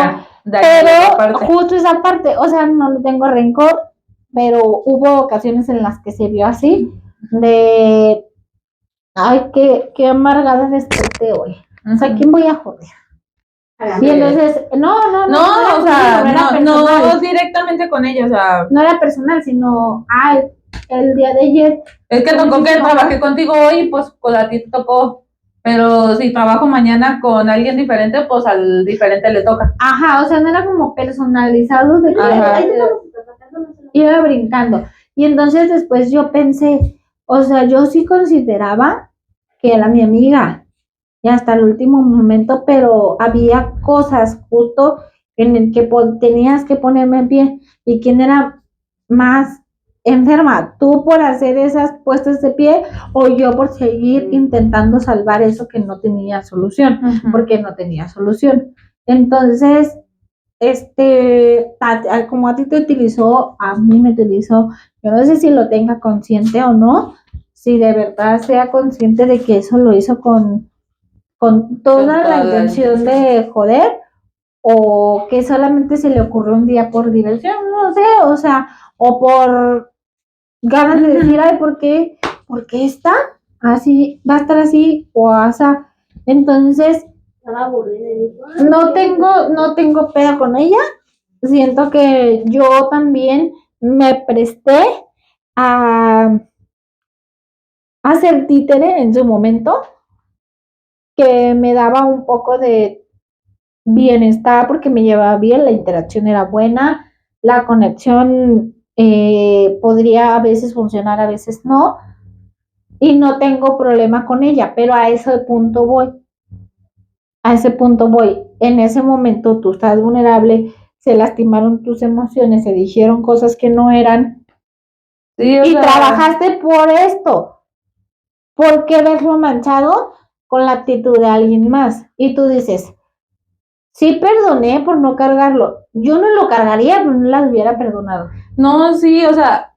daña la otra parte. justo esa parte, o sea, no le tengo rencor, pero hubo ocasiones en las que se vio así, de, ay, qué amargada desperté hoy. O sea, ¿quién voy a joder? Y entonces, no, o sea, era personal. no directamente con ella, o sea. No era personal, sino, el día de ayer. Es que tocó que trabajé contigo hoy, pues a ti te tocó. Pero si trabajo mañana con alguien diferente, pues al diferente le toca. Ajá, o sea, no era como personalizado de que Ajá. iba brincando. Y entonces después yo pensé, o sea, yo sí consideraba que era mi amiga, y hasta el último momento, pero había cosas justo en el que tenías que ponerme en pie. ¿Y quién era más enferma? ¿Tú por hacer esas puestas de pie o yo por seguir intentando salvar eso que no tenía solución? Porque no tenía solución. Entonces, como a ti te utilizó, a mí me utilizó. Yo no sé si lo tenga consciente o no, si de verdad sea consciente de que eso lo hizo con toda la intención de joder, o que solamente se le ocurrió un día por diversión, no sé, o sea, o por ganas de decir, ay, ¿por qué está así, va a estar así o asa? Entonces, no tengo pedo con ella. Siento que yo también me presté a ser títere en su momento, que me daba un poco de bienestar porque me llevaba bien, la interacción era buena, la conexión podría a veces funcionar, a veces no, y no tengo problema con ella, pero a ese punto voy. En ese momento tú estás vulnerable, se lastimaron tus emociones, se dijeron cosas que no eran, Sí, y trabajaste por esto. ¿Por qué verlo manchado con la actitud de alguien más? Y tú dices, sí perdoné por no cargarlo. Yo no lo cargaría, pero no las hubiera perdonado. No, sí, o sea,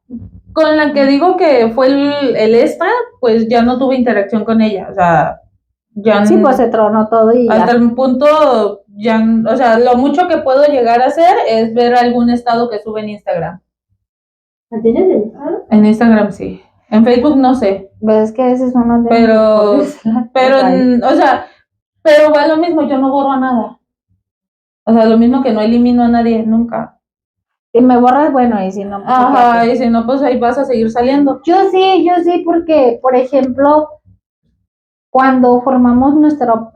con la que digo que fue el extra, pues ya no tuve interacción con ella, o sea, ya sí, pues se tronó todo y hasta ya. el punto, ya, o sea, lo mucho que puedo llegar a hacer es ver algún estado que sube en Instagram. ¿Tienes el Instagram? En Instagram sí, en Facebook no sé. Ves que a veces uno pero, o sea, pero va lo mismo, yo no borro nada. O sea, lo mismo que no elimino a nadie, nunca. Si me borras, bueno, y si no, pues, ajá, y si no, pues ahí vas a seguir saliendo. Yo sí, porque, por ejemplo, cuando formamos nuestro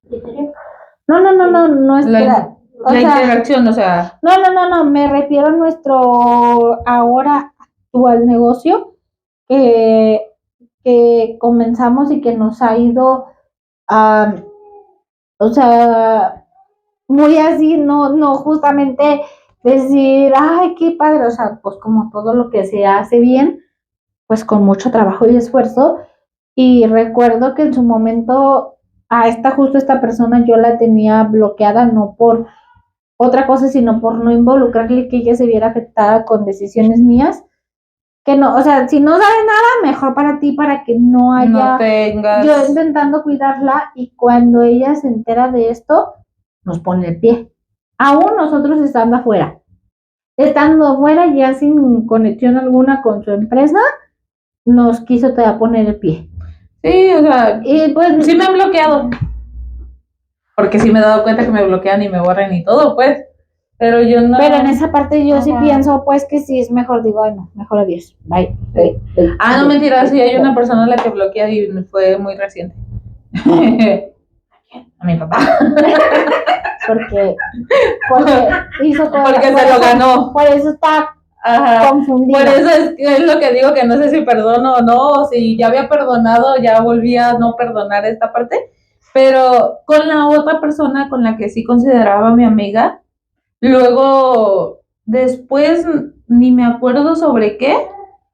¿Criterio? no, nuestra, O La sea, interacción, o sea, no, me refiero a nuestro ahora actual negocio que comenzamos y que nos ha ido, o sea, muy así, no justamente decir, ay, qué padre, o sea, pues como todo lo que se hace bien, pues con mucho trabajo y esfuerzo. Y recuerdo que en su momento justo esta persona yo la tenía bloqueada, no por otra cosa, sino por no involucrarle que ella se viera afectada con decisiones mías. Que no, o sea, si no sabes nada, mejor para ti, para que no no haya tengas. yo intentando cuidarla y cuando ella se entera de esto, nos pone el pie. Aún nosotros estando afuera. Estando afuera ya sin conexión alguna con su empresa, nos quiso todavía poner el pie. Sí, o sea, Y pues sí me han bloqueado. Porque sí me he dado cuenta que me bloquean y me borran y todo, pues. Pero yo no. Pero en esa parte yo sí Ajá. pienso, pues, que sí es mejor, digo, ay, no, mejor adiós, bye. Ah, no, mentira, sí hay una persona a la que bloquea y fue muy reciente. A mi papá. Porque hizo todo. Porque se lo ganó. Por eso está Ajá. confundida. Por eso es lo que digo, que no sé si perdono o no, o si ya había perdonado, ya volví a no perdonar esta parte. Pero con la otra persona con la que sí consideraba mi amiga, luego, después, ni me acuerdo sobre qué,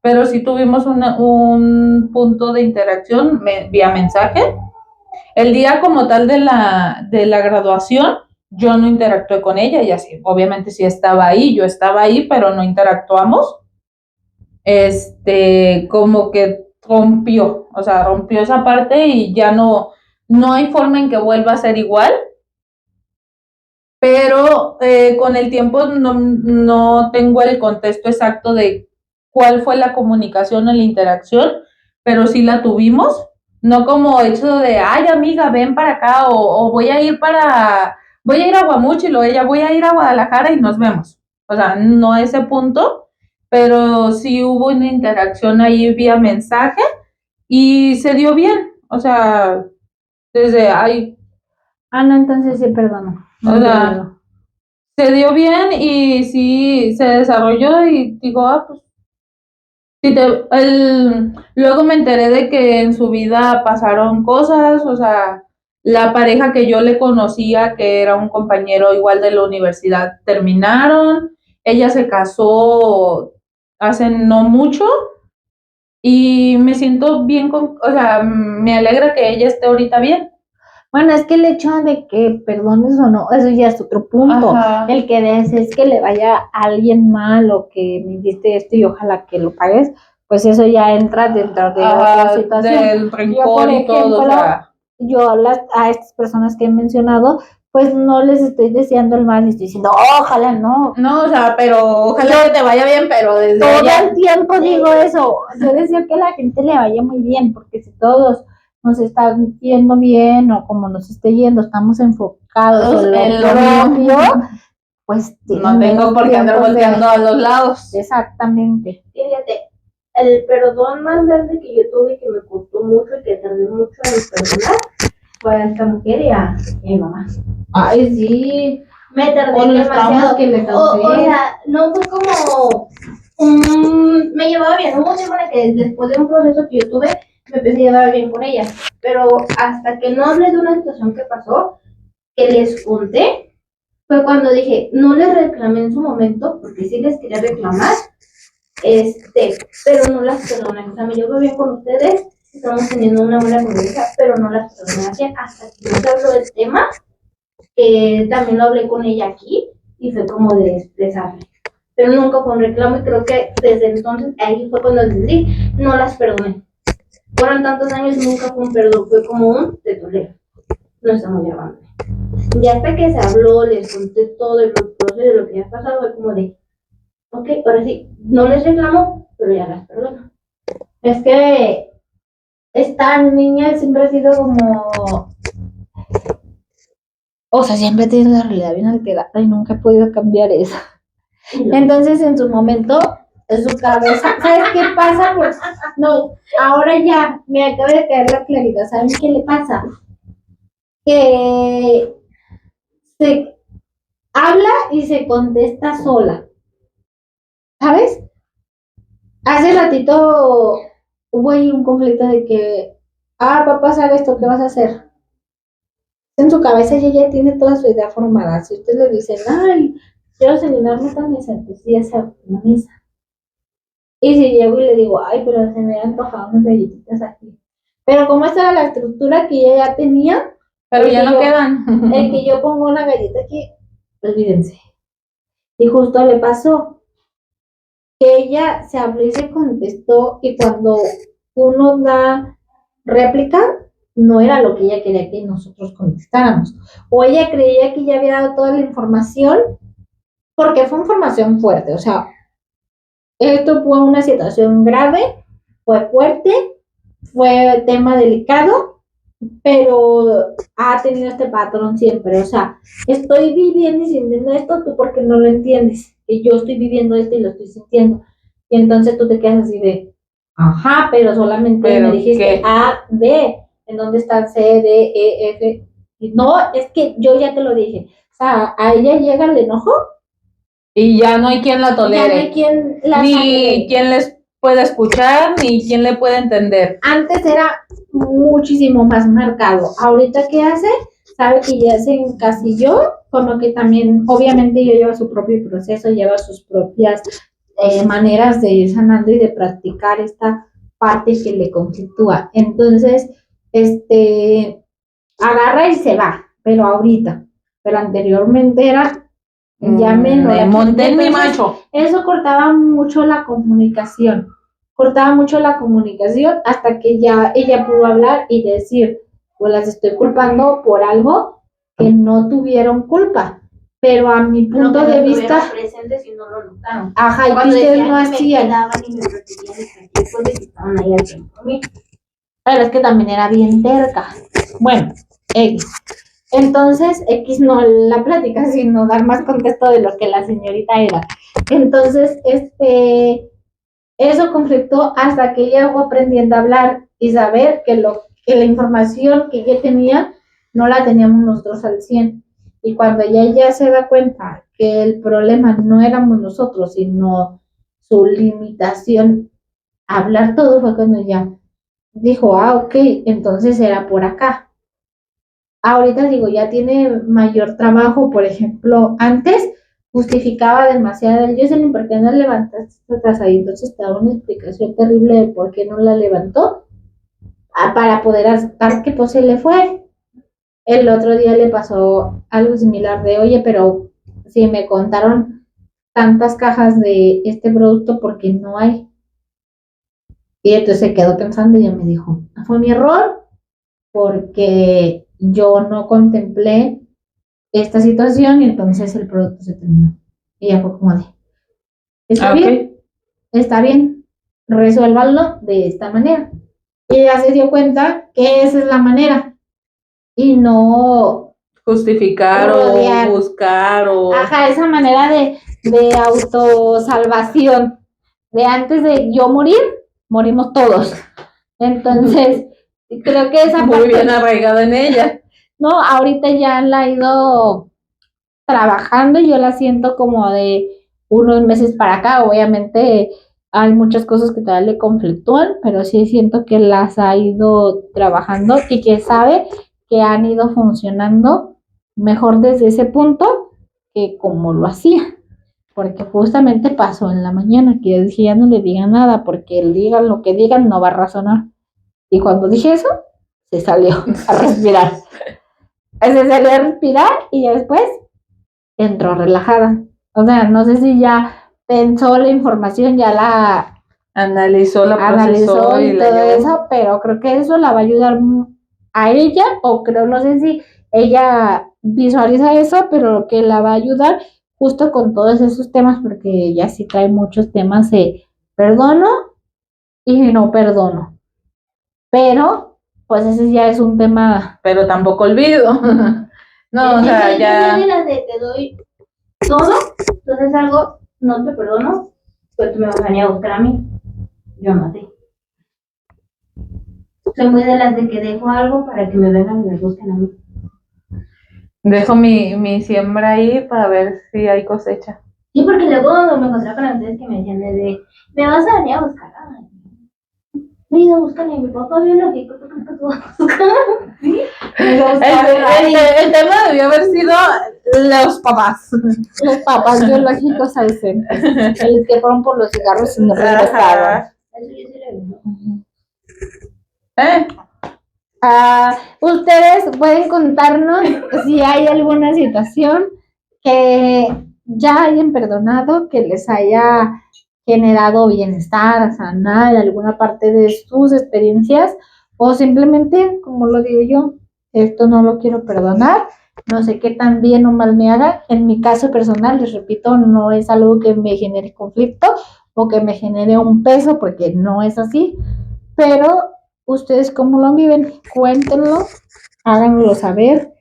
pero sí tuvimos un punto de interacción vía mensaje. El día como tal de la graduación, yo no interactué con ella, y así, obviamente sí estaba ahí, yo estaba ahí, pero no interactuamos. Como que rompió, o sea, rompió esa parte y ya no hay forma en que vuelva a ser igual. Pero con el tiempo no tengo el contexto exacto de cuál fue la comunicación o la interacción, pero sí la tuvimos, no como hecho de, ay amiga, ven para acá, o voy a ir a Guamúchil, o ella voy a ir a Guadalajara y nos vemos. O sea, no a ese punto, pero sí hubo una interacción ahí vía mensaje y se dio bien, o sea, desde, ay, No, entonces sí, perdono. o sea, se dio bien y sí se desarrolló y digo, pues, luego me enteré de que en su vida pasaron cosas, o sea, la pareja que yo le conocía, que era un compañero igual de la universidad, terminaron, ella se casó hace no mucho y me siento bien o sea, me alegra que ella esté ahorita bien. Bueno, es que el hecho de que perdones o no, eso ya es otro punto. Ajá. El que desees que le vaya a alguien mal o que me hiciste esto y ojalá que lo pagues, pues eso ya entra dentro de otra situación. Del rencor y todo, o sea. Yo a estas personas que he mencionado, pues no les estoy deseando el mal, les estoy diciendo, ojalá no. No, o sea, pero ojalá que te vaya bien, pero desde todo allá. el tiempo digo eso. Yo deseo que a la gente le vaya muy bien, porque si todos nos están yendo bien o como nos esté yendo, estamos enfocados en lo propio, pues no tengo por qué andar volteando a los lados. Exactamente. Fíjate, el perdón más grande que yo tuve, que me costó mucho y que tardé mucho en perdonar, fue a esta mujer y a mi mamá. Ay, sí. Me tardé Con los demasiado. traumas que le causé. O sea, no fue como me llevaba bien. Hubo un tiempo en el que después de un proceso que yo tuve, me empecé a llevar bien con ella. Pero hasta que no hablé de una situación que pasó, que les conté, fue cuando dije, no les reclamé en su momento, porque sí les quería reclamar, pero no las perdoné. O sea, me llevo bien con ustedes, estamos teniendo una buena convivencia, pero no las perdoné así hasta que no se habló del tema. También lo hablé con ella aquí y fue como de expresarle. Pero nunca fue un reclamo y creo que desde entonces ahí fue cuando decidí, no las perdoné. Fueron tantos años, nunca fue un perdón, fue como un te tolero. No estamos llevando. Y hasta que se habló, les conté todo el proceso de lo que ha pasado, fue como de, ok, ahora sí, no les reclamo, pero ya las perdono. Es que esta niña siempre ha sido como, o sea, siempre tiene la realidad bien alterada y nunca he podido cambiar eso. Entonces, en su momento, en su cabeza, ¿sabes qué pasa? Pues, no, ahora ya me acaba de caer la claridad. ¿Saben qué le pasa? Que habla y se contesta sola, ¿sabes? Hace ratito hubo ahí un conflicto de que, va a pasar esto, ¿qué vas a hacer? En su cabeza ella ya tiene toda su idea formada. Si usted le dice, ay, quiero desayunar esta mesa, pues ya sabe, una mesa. Y si llego y le digo, ay, pero se me han antojado unas galletitas aquí. Pero como esta era la estructura que ella ya tenía, Pero el ya que no yo- quedan. el que yo pongo una galleta aquí, olvídense. Y justo le pasó que ella se habló y se contestó, y cuando uno da réplica, no era lo que ella quería que nosotros contestáramos. O ella creía que ya había dado toda la información, porque fue información fuerte. O sea, esto fue una situación grave, fue fuerte, fue tema delicado, pero ha tenido este patrón siempre. O sea, estoy viviendo y sintiendo esto, tú porque no lo entiendes. Y yo estoy viviendo esto y lo estoy sintiendo. Y entonces tú te quedas así de, ajá, pero solamente Pero me dijiste ¿qué? A, B, ¿en dónde están C, D, E, F? Y no, es que yo ya te lo dije. O sea, a ella llega el enojo, Y ya no hay quien la ya no hay tolere. quien la Ni saque. quien les pueda escuchar, ni quien le pueda entender. Antes era muchísimo más marcado. Ahorita, ¿qué hace? Sabe que ya se encasilló, con lo que también, obviamente, ella lleva su propio proceso, lleva sus propias maneras de ir sanando y de practicar esta parte que le conflictúa. Entonces, agarra y se va, pero ahorita. Pero anteriormente era, ya Me monté en mi Entonces, macho. eso cortaba mucho la comunicación. Cortaba mucho la comunicación hasta que ya ella pudo hablar y decir, pues las estoy culpando por algo que no tuvieron culpa. Pero a mi punto de vista, presentes y no lo notaron. ajá, y que Cuando ustedes decían no que me hacían. quedaban y me protegían de cualquier cosa, y estaban ahí al tiempo a mí. Pero es que también era bien terca. Bueno, X. Entonces, X no la plática, sino dar más contexto de lo que la señorita era. Entonces, eso conflictó hasta que ella fue aprendiendo a hablar y saber que la información que ella tenía no la teníamos nosotros al 100. Y cuando ella ya se da cuenta que el problema no éramos nosotros, sino su limitación a hablar todo, fue cuando ya dijo, ok, entonces era por acá. Ahorita digo, ya tiene mayor trabajo. Por ejemplo, antes justificaba demasiado el Jocelyn, ¿por qué no levantaste esta taza? Ahí entonces te daba una explicación terrible de por qué no la levantó, para poder aceptar que pues se le fue. El otro día le pasó algo similar de, oye, pero si me contaron tantas cajas de este producto, ¿por qué no hay? Y entonces se quedó pensando y ya me dijo, fue mi error porque yo no contemplé esta situación y entonces el producto se terminó. Y ya fue como de, está bien, está bien, resuélvanlo de esta manera. Y ella se dio cuenta que esa es la manera y no Justificar rodear. o buscar o... Ajá, esa manera de autosalvación, de antes de yo morir, morimos todos. Entonces, creo que esa Muy parte, bien arraigada en ella. no, ahorita ya la he ido trabajando y yo la siento como de unos meses para acá. Obviamente hay muchas cosas que todavía le conflictúan, pero sí siento que las ha ido trabajando y que sabe que han ido funcionando mejor desde ese punto que como lo hacía. Porque justamente pasó en la mañana que yo dije, ya no le digan nada, porque digan lo que digan, no va a razonar. Y cuando dije eso, se salió a respirar. Se salió a respirar y ya después entró relajada. O sea, no sé si ya pensó la información, ya la Analizó, la analizó procesó y la todo llevó. eso, pero creo que eso la va a ayudar a ella, o creo, no sé si ella visualiza eso, pero que la va a ayudar justo con todos esos temas, porque ella sí trae muchos temas de perdono y no perdono. Pero, pues ese ya es un tema. Pero tampoco olvido. No, o sea, Yo ya... soy de las de te doy todo, entonces algo, no te perdono, pero tú me vas a venir a buscar a mí. Yo no sé. Soy muy de las de que dejo algo para que me vengan y me busquen a mí. Dejo mi siembra ahí para ver si hay cosecha. Sí, porque luego me encontré con ustedes que me decían de, me vas a venir a buscar. Ay, me he ido a buscar a mi papá biológico, ¿tú crees que tú vas a buscar? Sí, me he ido a buscar. El tema debió haber sido los papás. Los papás biológicos ausentes, los que fueron por los cigarros y no regresaron. Eso yo sí lo vi. Ustedes pueden contarnos si hay alguna situación que ya hayan perdonado, que les haya generado bienestar, sanar alguna parte de sus experiencias, o simplemente, como lo digo yo, esto no lo quiero perdonar, no sé qué tan bien o mal me haga. En mi caso personal, les repito, no es algo que me genere conflicto o que me genere un peso, porque no es así, pero ustedes cómo lo viven, cuéntenlo, háganlo saber.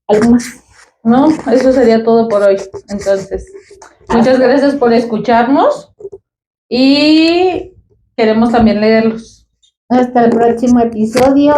¿Algo más? No, eso sería todo por hoy. Entonces, muchas gracias por escucharnos y queremos también leerlos. Hasta el próximo episodio.